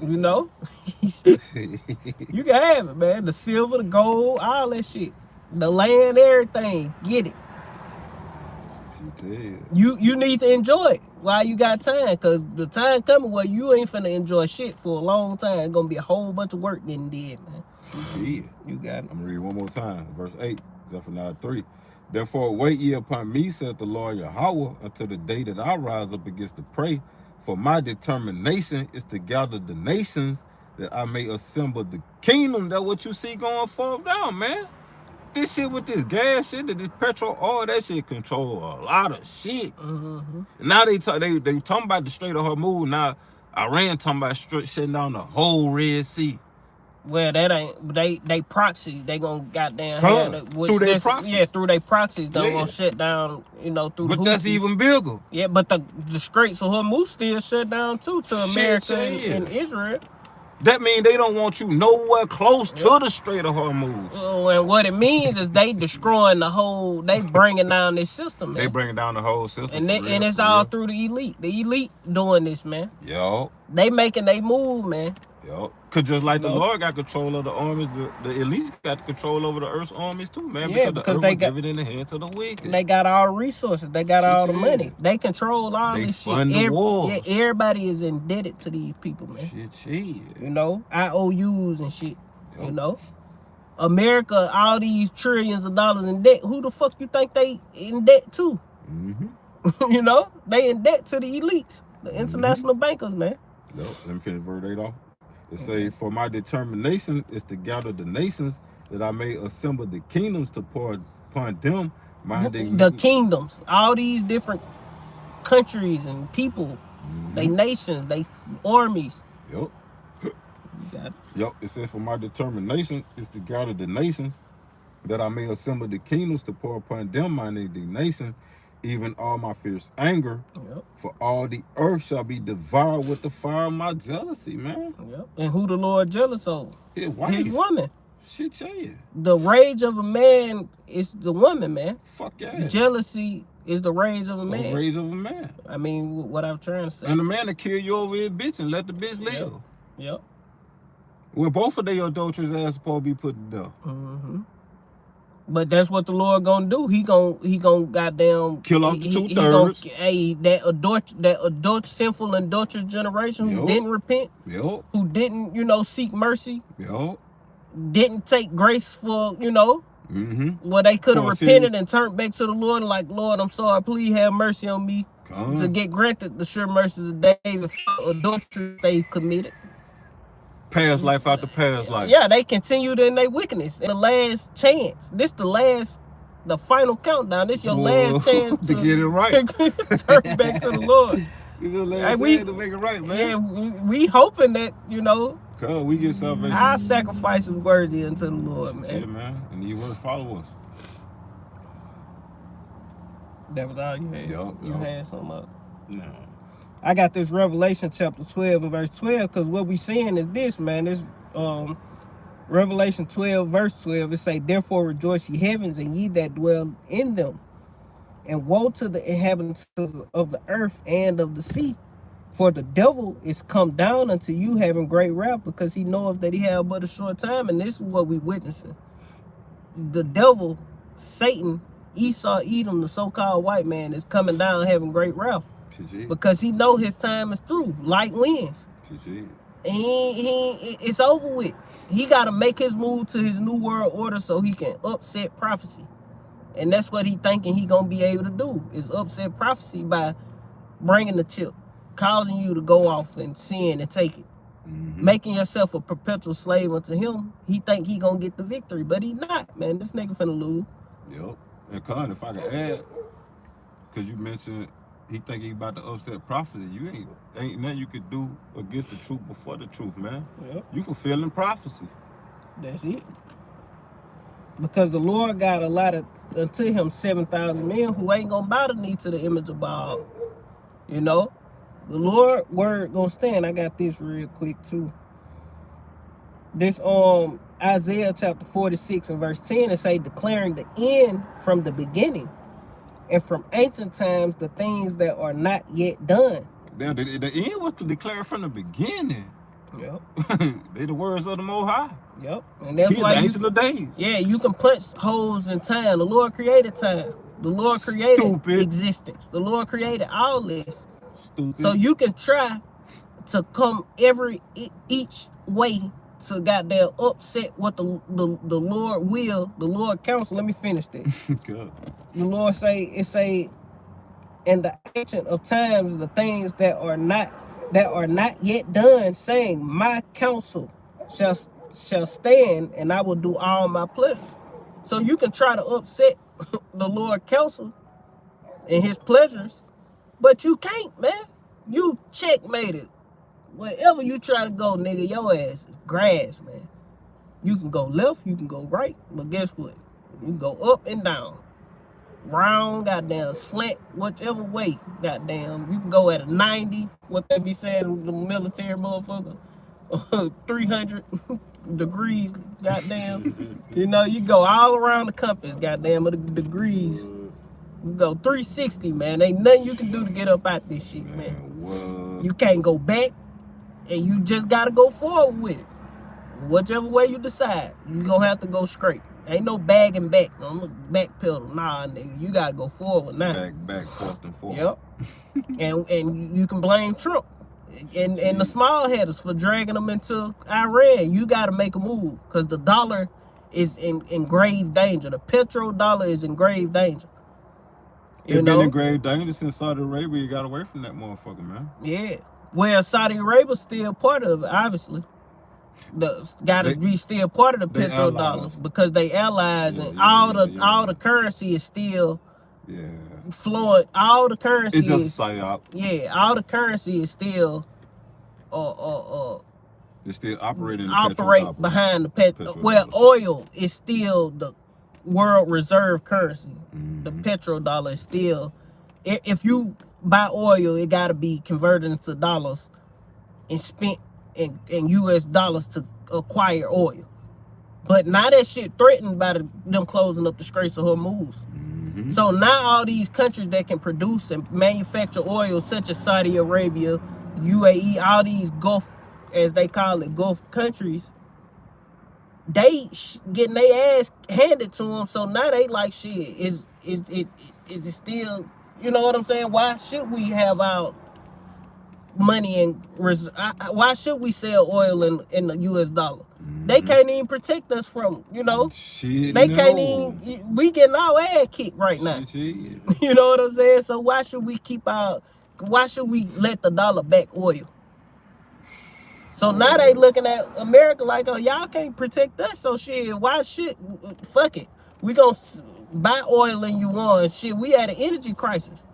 You know? You can have it, man. The silver, the gold, all that shit. The land, everything. Get it. You need to enjoy it while you got time. Cause the time coming where you ain't finna enjoy shit for a long time. It's gonna be a whole bunch of work getting did, man. Yeah. You got it. I'm gonna read it one more time. Verse 8, Zephaniah 3. Therefore wait ye upon me, said the Lord Yahweh, until the day that I rise up against the prey. For my determination is to gather the nations, that I may assemble the kingdom. That's what you see going forth now, man. This shit with this gas shit, this petrol, all that shit control a lot of shit. Mm-hmm. Now they talking about the Strait of Hormuz. Now Iran talking about shutting down the whole Red Sea. Well, that ain't they proxy. They gonna goddamn Huh. have that, Through their proxies. Yeah, through their proxies. They Yeah. gonna shut down. You know, through. But the that's Houthis. even bigger. Yeah, but the Straits of Hormuz still shut down too to Shit, America yeah. and Israel. That means they don't want you nowhere close to the Strait of Hormuz. And what it means is they destroying the whole. They bringing down this system, man. They bringing down the whole system. and for real, and it's for all real. through the elite. The elite doing this, man. Yo, They making they move, man. yo. Cause just like the No. Lord got control of the armies, the elites got control over the earth's armies too, man. Yeah, because because the earth they was got- given in the hands of the wicked. They got all the resources. They got all the Shit, money. yeah. They control all They this shit. fund the wars. Yeah, everybody is indebted to these people, man. Shit. You know, IOUs and shit. You Yup. know, America, all these trillions of dollars in debt. Who the fuck you think they in debt to? Mm-hmm. You know, they in debt to the elites, the international bankers, man. Yo, let me finish verse 8 off. It say, for my determination is to gather the nations, that I may assemble the kingdoms to pour upon them my The kingdoms, all these different countries and people, they nations, they armies. Yup. You got it. Yup, it says, for my determination is to gather the nations, that I may assemble the kingdoms to pour upon them my indignation, even all my fierce anger, Yep, for all the earth shall be devoured with the fire of my jealousy, man. yep. And who the Lord jealous of? His wife. His woman. Shit, yeah. The rage of a man is the woman, man. Fuck yeah. Jealousy is the rage of a The man. rage of a man. I mean, what I'm trying to say. And the man to kill you over his bitch and let the bitch live. Yep. When both of their adulterous ass supposed to be put to death. Mm-hmm. But that's what the Lord gonna do. He gonna goddamn Kill off the he 2/3. Hey, that sinful adulterous generation who Yup. didn't repent, Yo, who didn't, seek mercy, yo. didn't take grace for, Mm-hmm. where they could have For sin. repented and turned back to the Lord, like, Lord, I'm sorry, please have mercy on me, to get granted the sure mercies of David for adultery they committed. Past life after past life. Yeah, they continued in their wickedness. The last chance. This the final countdown. This your Whoa, last chance to get it right. turn back to the Lord. This is the last Hey, we- chance to make it right, man. Yeah, we hoping that, Cause we get salvation. our sacrifice is worthy unto the Lord, man. Yeah, man. And you want to follow us. That was all you had. Yup, You yup. had something else. No. I got this Revelation chapter 12 and verse 12, because what we seeing is this, man. This Revelation 12 verse 12, it say, therefore rejoice ye heavens and ye that dwell in them, and woe to the inhabitants of the earth and of the sea, For the devil is come down unto you having great wrath, because he knoweth that he have but a short time. And this is what we witnessing. The devil, Satan, Esau, Edom, the so-called white man, is coming down having great wrath. PG. Because he know his time is through. Light wins. PG. And it's over with. He got to make his move to his new world order so he can upset prophecy. And that's what he thinking he going to be able to do, is upset prophecy by bringing the chip, causing you to go off and sin and take it. Making yourself a perpetual slave unto him. He think he going to get the victory, but he not, man. This nigga finna lose. Yep. And Con, if I can add, because you mentioned he think he about to upset prophecy, you ain't nothing you could do against the truth before the truth, man. Yep. You fulfilling prophecy. That's it. Because the Lord got allotted unto him 7,000 men who ain't gonna bow the knee to the image of Baal. You know? The Lord word gonna stand. I got this real quick too. This Isaiah chapter 46 and verse 10, it say, declaring the end from the beginning, and from ancient times the things that are not yet done. The end was to declare from the beginning. Yep. They the words of the Most High. Yep. And that's He why the you, ancient of days. yeah, you can punch holes in time. The Lord created time. The Lord created Stupid. existence. The Lord created all this. Stupid. So you can try to come each way to goddamn upset what the Lord will, the Lord counsel. Let me finish that. Good. The Lord say, in the ancient of times, the things that are not yet done, saying, my counsel shall stand, and I will do all my pleasure. So you can try to upset the Lord counsel and his pleasures, but you can't, man. You checkmated. Wherever you try to go, nigga, your ass is grass, man. You can go left, you can go right, but guess what? You can go up and down. Round, goddamn, slant, whichever way, goddamn. You can go at a 90, what they be saying, the military motherfucker. 300 degrees, goddamn. You know, you go all around the compass, goddamn, of the degrees. You go 360, man. Ain't nothing you can do to get up out this shit, man. What? You can't go back, and you just gotta go forward with it. Whichever way you decide, you gonna have to go straight. Ain't no bagging back. Don't look back pedal. Nah, nigga, you gotta go forward now. Back, forth and forth. Yep. and you can blame Trump and the small headers for dragging them into Iran. You gotta make a move, because the dollar is in grave danger. The petrodollar is in grave danger. It's been in grave danger since Saudi Arabia got away from that motherfucker, man. Yeah. Well, Saudi Arabia's still part of it, obviously. Gotta be still part of the petrodollar, because they allies, and all the currency is still flowing. All the currency it's just is a psyop. Yeah, all the currency is still It's still operating. Operate behind the petrodollar. Well, oil is still the world reserve currency. The petrodollar is still, if you buy oil, it got to be converted into dollars and spent in US dollars to acquire oil. But now that shit threatened by them closing up the Straits of Hormuz. So now all these countries that can produce and manufacture oil, such as Saudi Arabia, UAE, all these Gulf, as they call it, Gulf countries, they getting their ass handed to them. So now they like, shit, is it still, you know what I'm saying? Why should we have our money and why should we sell oil in the US dollar? They can't even protect us from, you know, shit, they can't even, we getting our ass kicked right now. Shit. You know what I'm saying? So why should we let the dollar back oil? So now they looking at America like, oh, y'all can't protect us, so shit, why shit, fuck it. We gonna buy oil in yuan, shit, we had an energy crisis.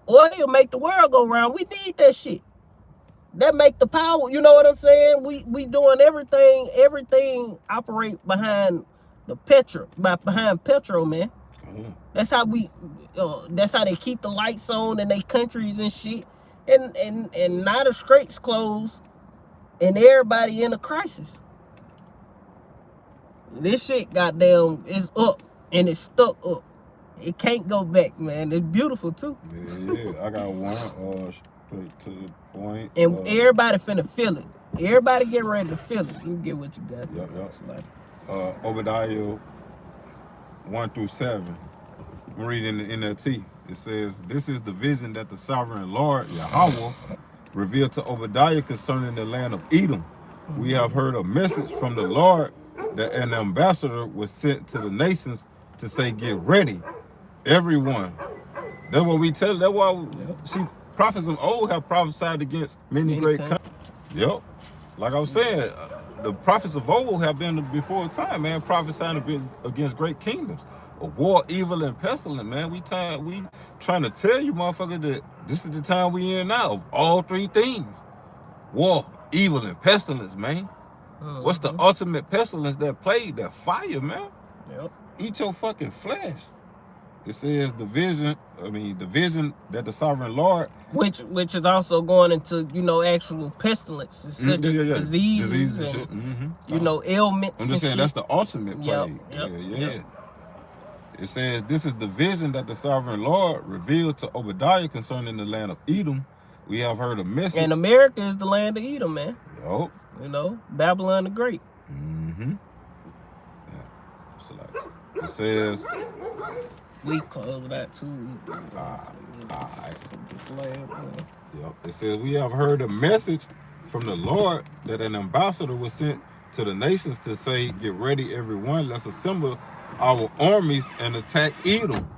Oil make the world go round, we need that shit. That make the power, you know what I'm saying? We doing everything operate behind the behind petrol, man. That's how that's how they keep the lights on in their countries and shit. And now the straits closed and everybody in a crisis. This shit, goddamn, is up and it's stuck up. It can't go back, man. It's beautiful too. Yeah. I got one. Straight to the point. And everybody finna feel it. Everybody get ready to feel it. You get what you got. Yep, yep. It's like, Obadiah 1-7. I'm reading the NLT. It says, "This is the vision that the sovereign Lord Yahweh revealed to Obadiah concerning the land of Edom. We have heard a message from the Lord that an ambassador was sent to the nations to say, get ready, everyone." That's what we tell. That's why see, prophets of old have prophesied against many great countries. Yep. Like I was saying, the prophets of old have been before time, man, prophesying against great kingdoms. A war, evil, and pestilence, man. We trying to tell you, motherfucker, that this is the time we in now of all three things. War, evil, and pestilence, man. What's the ultimate pestilence? That plague, that fire, man. Yep. Eat your fucking flesh. It says the vision that the sovereign Lord, Which is also going into, actual pestilences, such as diseases and shit. ailments. I'm just saying and that's shit. the ultimate plague. Yep. It says this is the vision that the sovereign Lord revealed to Obadiah concerning the land of Edom. We have heard a message. And America is the land of Edom, man. Yup. Babylon the Great. Mm-hmm. Yeah. So like, it says. We close that too. Alright. Yep. It says we have heard a message from the Lord that an ambassador was sent to the nations to say, get ready, everyone. Let's assemble our armies and attack Edom.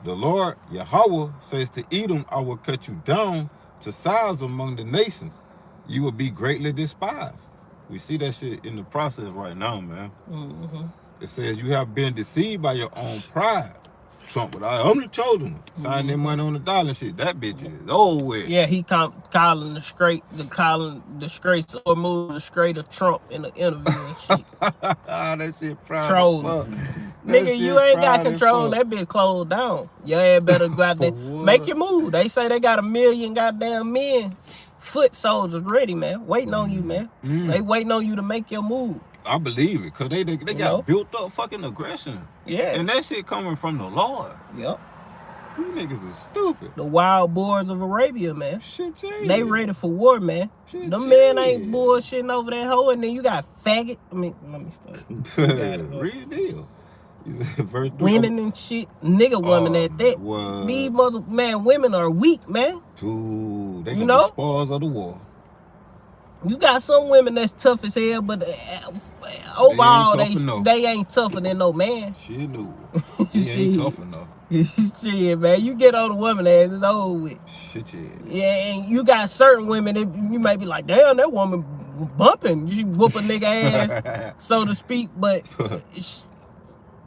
The Lord Yahweh says to Edom, I will cut you down to size among the nations. You will be greatly despised. We see that shit in the process right now, man. Mm-hmm. It says you have been deceived by your own pride. Trump would I'm the chosen one. Sign their money on the dollar and shit. That bitch is over with. Yeah, he calling the disgrace or move the straight of Trump in the interview and shit. That shit proud. Trolling. Nigga, you ain't got control. That bitch closed down. Your ass better go out there. Make your move. They say they got 1 million goddamn men, foot soldiers ready, man. Waiting on you, man. They waiting on you to make your move. I believe it, because they got built up fucking aggression. Yeah. And that shit coming from the Lord. Yep. You niggas is stupid. The wild boars of Arabia, man. Shit changed. They ready for war, man. Them men ain't bullshitting over that hoe, and then you got faggot. I mean, let me start. Real deal. Verse 3. Women and shit. Nigga women at that. What? These women are weak, man. Ooh, they got the spoils of the war. You got some women that's tough as hell, but overall, they ain't tougher than no man. She knew. She ain't tough enough. Shit, man. You get on the woman ass, it's over with. Shit, yeah. Yeah, and you got certain women that you might be like, damn, that woman bumping. She whoop a nigga ass, so to speak. But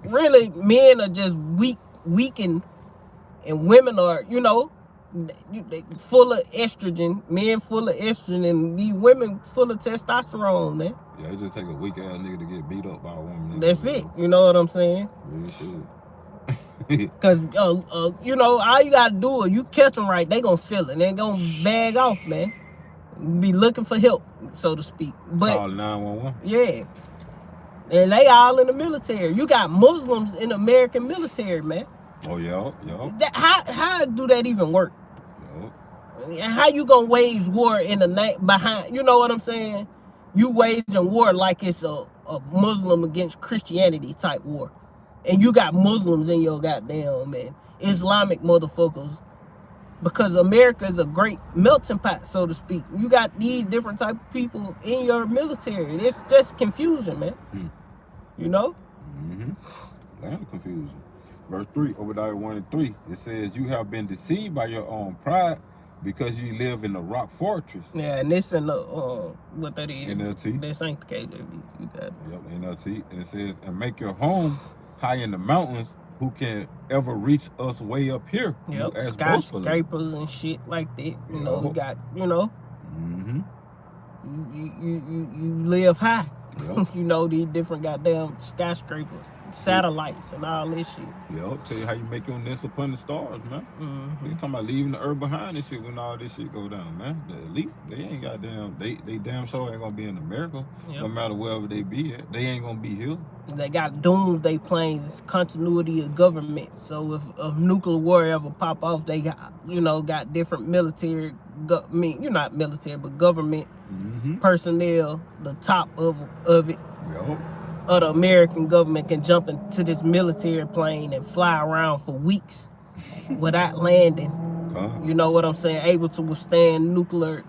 really, men are just weakened, and women are, they full of estrogen. Men full of estrogen, and these women full of testosterone, man. Yeah, it just take a weak ass nigga to get beat up by a woman. That's it. You know what I'm saying? Really should. Cause all you gotta do is you catch them right, they gonna feel it. They gonna bag off, man. Be looking for help, so to speak. But call 911. Yeah, and they all in the military. You got Muslims in the American military, man. Oh yeah. How do that even work? Yep. How you gonna wage war in the night behind? You know what I'm saying? You waging war like it's a Muslim against Christianity type war. And you got Muslims in your goddamn, man, Islamic motherfuckers. Because America is a great melting pot, so to speak. You got these different type of people in your military. It's just confusion, man. You know? Mm-hmm. Land of confusion. Verse 3, Obadiah 1-3. It says, you have been deceived by your own pride because you live in a rock fortress. Yeah, and this in the, what that is? NLT. This ain't KJV. You got it. Yep, NLT. And it says, and make your home high in the mountains. Who can ever reach us way up here? Yep, skyscrapers and shit like that. You know, you got, Mm-hmm. You live high. Yep. These different goddamn skyscrapers. satellites and all this shit. Yeah, I'll tell you how you make your nest upon the stars, man. They talking about leaving the earth behind and shit when all this shit go down, man. At least they ain't goddamn, they damn sure ain't gonna be in America. Yep. No matter wherever they be at. They ain't gonna be here. They got doomsday planes, continuity of government. So if a nuclear war ever pop off, they got, you know, got different military, I mean, you're not military, but government personnel, the top of it. Yup. Of the American government can jump into this military plane and fly around for weeks without landing. You know what I'm saying? Able to withstand nuclear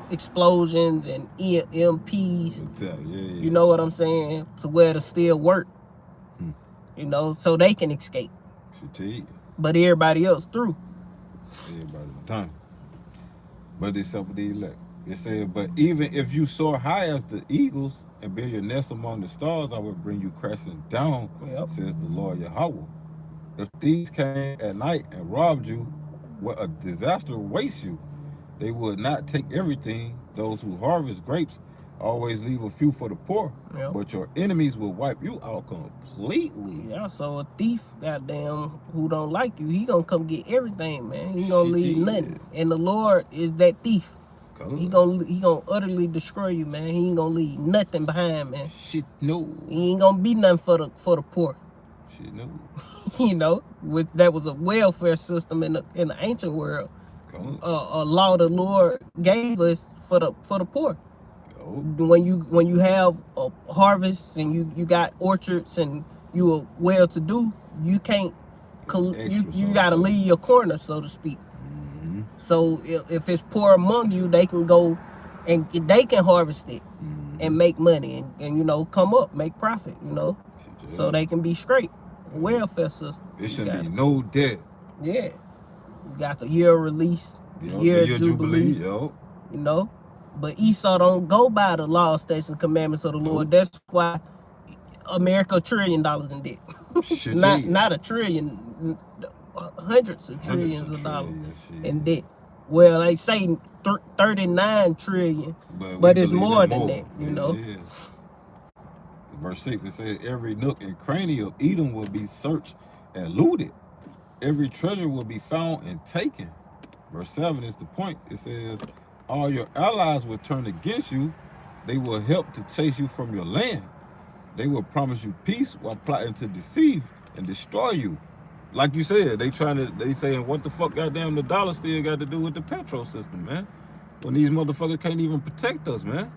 explosions and EMPs. Yeah. You know what I'm saying? To where it'll still work. You know, so they can escape. But everybody else through. Everybody done. But except for the elect. It said, but even if you soar high as the eagles and build your nest among the stars, I will bring you crashing down, says the Lord Yahweh. If thieves came at night and robbed you, what a disaster awaits you. They would not take everything. Those who harvest grapes always leave a few for the poor. But your enemies will wipe you out completely. Yeah, so a thief, goddamn, who don't like you, he gonna come get everything, man. He gonna leave nothing. And the Lord is that thief. He gonna utterly destroy you, man. He ain't gonna leave nothing behind, man. Shit, no. He ain't gonna be nothing for the poor. Shit, no. You know, that was a welfare system in the ancient world. A law the Lord gave us for the poor. When you have a harvest and you got orchards and you are well to do, you can't you gotta leave your corner, so to speak. So if it's poor among you, they can go and they can harvest it and make money and you know, come up, make profit, you know, so they can be straight. Welfare system. It shouldn't be no debt. Yeah. You got the year of release, the year of Jubilee, you know. But Esau don't go by the law, statutes, and commandments of the Lord. That's why America $1 trillion in debt. Not a trillion, hundreds of trillions of dollars in debt. Well, they say 39 trillion, but it's more than that, you know. Verse 6, it says, every nook and cranny of Edom will be searched and looted. Every treasure will be found and taken. Verse 7 is the point. It says, all your allies will turn against you. They will help to chase you from your land. They will promise you peace while plotting to deceive and destroy you. Like you said, they saying, what the fuck goddamn the dollar still got to do with the petrol system, man? When these motherfuckers can't even protect us, man.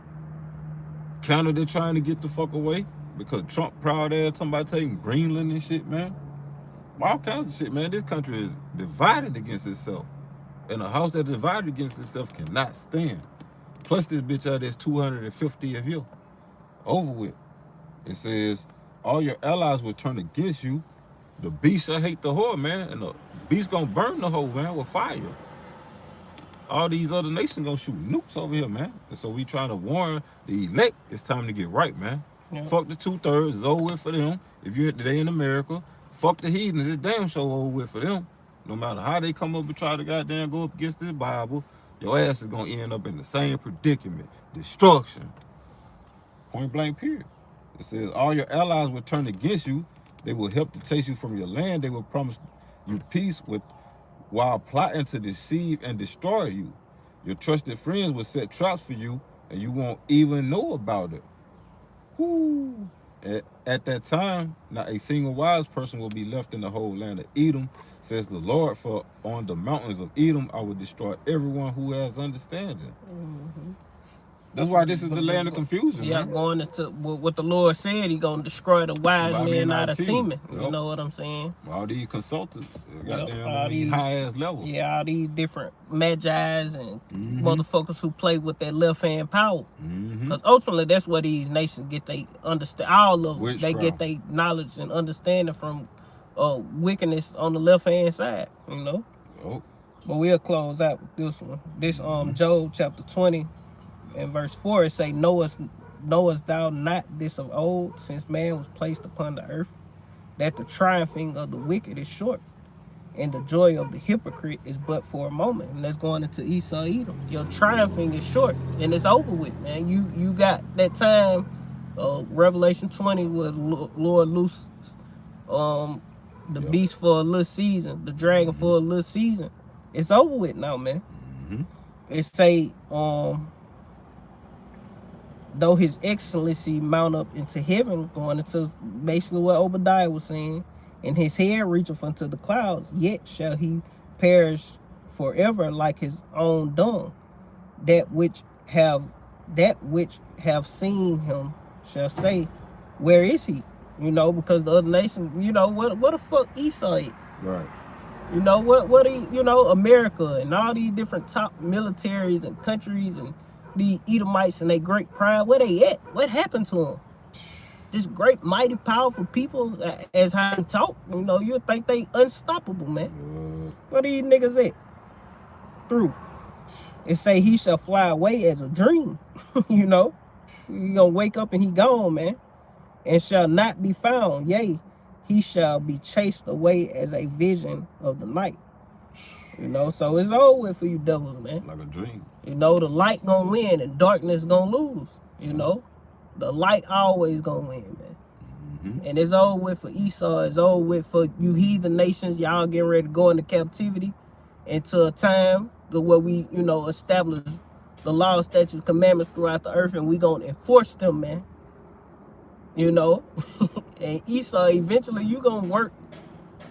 Canada trying to get the fuck away because Trump proud ass talking about taking Greenland and shit, man. All kinds of shit, man. This country is divided against itself. And a house that's divided against itself cannot stand. Plus this bitch out there's 250 of you. Over with. It says, all your allies will turn against you. The beast shall hate the whore, man. And the beast gonna burn the whole, man, with fire. All these other nations gonna shoot nukes over here, man. And so we trying to warn the elect, it's time to get right, man. Fuck the 2/3, it's over with for them. If you're today in America, fuck the heathens, it's damn sure over with for them. No matter how they come up and try to goddamn go up against this Bible, your ass is gonna end up in the same predicament. Destruction. Point blank period. It says, all your allies will turn against you. They will help to chase you from your land. They will promise you peace while plotting to deceive and destroy you. Your trusted friends will set traps for you, and you won't even know about it. Woo. At that time, not a single wise person will be left in the whole land of Edom, says the Lord, for on the mountains of Edom I will destroy everyone who has understanding. That's why this is the land of confusion. Yeah, man. Going into what the Lord said, he gonna destroy the wise men out of teaming. You know what I'm saying? All these consultants, all these high ass levels. Yeah, all these different magi's and motherfuckers who play with their left hand power. Because ultimately, that's where these nations get they understand. All of them, they get their knowledge and understanding from wickedness on the left hand side. You know. But we'll close out with this one. This Job chapter 20. In verse 4, it say, knowest thou not this of old, since man was placed upon the earth, that the triumphing of the wicked is short, and the joy of the hypocrite is but for a moment. And that's going into Esau Edom. Your triumphing is short, and it's over with, man. You got that time Revelation 20 where Lord looses the Yep. beast for a little season, the dragon for a little season. It's over with now, man. Mm-hmm. It say though his excellency mount up into heaven, going into basically what Obadiah was saying, and his head reacheth unto the clouds, yet shall he perish forever like his own dung. That which have seen him shall say, where is he? You know, because the other nation, you know, what the fuck Esau is? Right. You know, what you know, America and all these different top militaries and countries and the Edomites and they great pride, where they at? What happened to them? This great, mighty, powerful people, as how they talk, you know, you think they unstoppable, man. Where these niggas at? Through. It say he shall fly away as a dream. You know, you gonna wake up and he gone, man, and shall not be found. Yea, he shall be chased away as a vision of the night. You know, so it's over with for you devils, man. Like a dream. You know, the light gonna win and darkness gonna lose. You know, the light always gonna win, man. Mm-hmm. And it's over with for Esau. It's over with for you heathen nations. Y'all getting ready to go into captivity into a time where we, you know, establish the law, statutes, commandments throughout the earth, and we gonna enforce them, man. You know, and Esau, eventually you gonna work,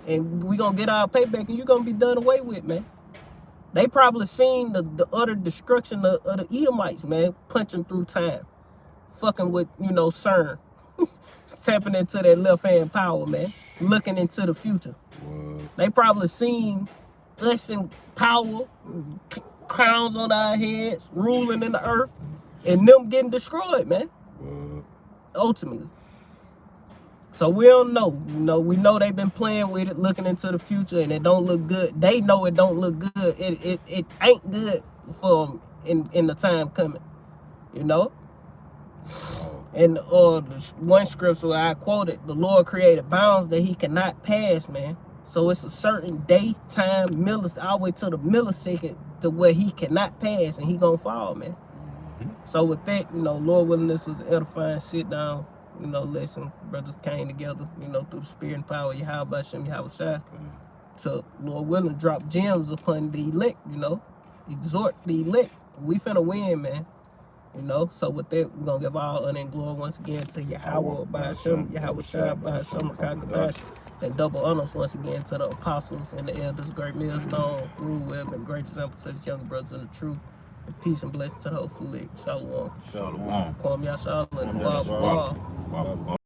and we gonna get our payback, and you gonna be done away with, man. They probably seen the utter destruction of the Edomites, man, punching through time, fucking with, you know, CERN, tapping into that left hand power, man, looking into the future. What? They probably seen us in power, crowns on our heads, ruling in the earth, and them getting destroyed, man. What? Ultimately. So we don't know. You know, we know they've been playing with it, looking into the future, and it don't look good. They know it don't look good. It ain't good for them in the time coming. You know? And one scripture I quoted, the Lord created bounds that he cannot pass, man. So it's a certain day, time, all the way to the millisecond to where he cannot pass and he gonna fall, man. Mm-hmm. So with that, you know, Lord willing, this was edifying, sit down, you know, listen, brothers came together, you know, through the spirit and power of Yahweh Hashem, Yahweh Shai. So Lord willing, drop gems upon the elect, you know, exhort the elect. We finna win, man. You know, so with that, we're going to give all honor and glory once again to Yahweh by Hashem, Yahweh Shai by Hashem, Kakadash, and double honors once again to the apostles and the elders, great millstone, rule web, and great example to the younger brothers in the truth. And peace and blessings to the whole elect. Shalom. Shalom. Kwam Yashala and Kwam Bob Yashala. Wall.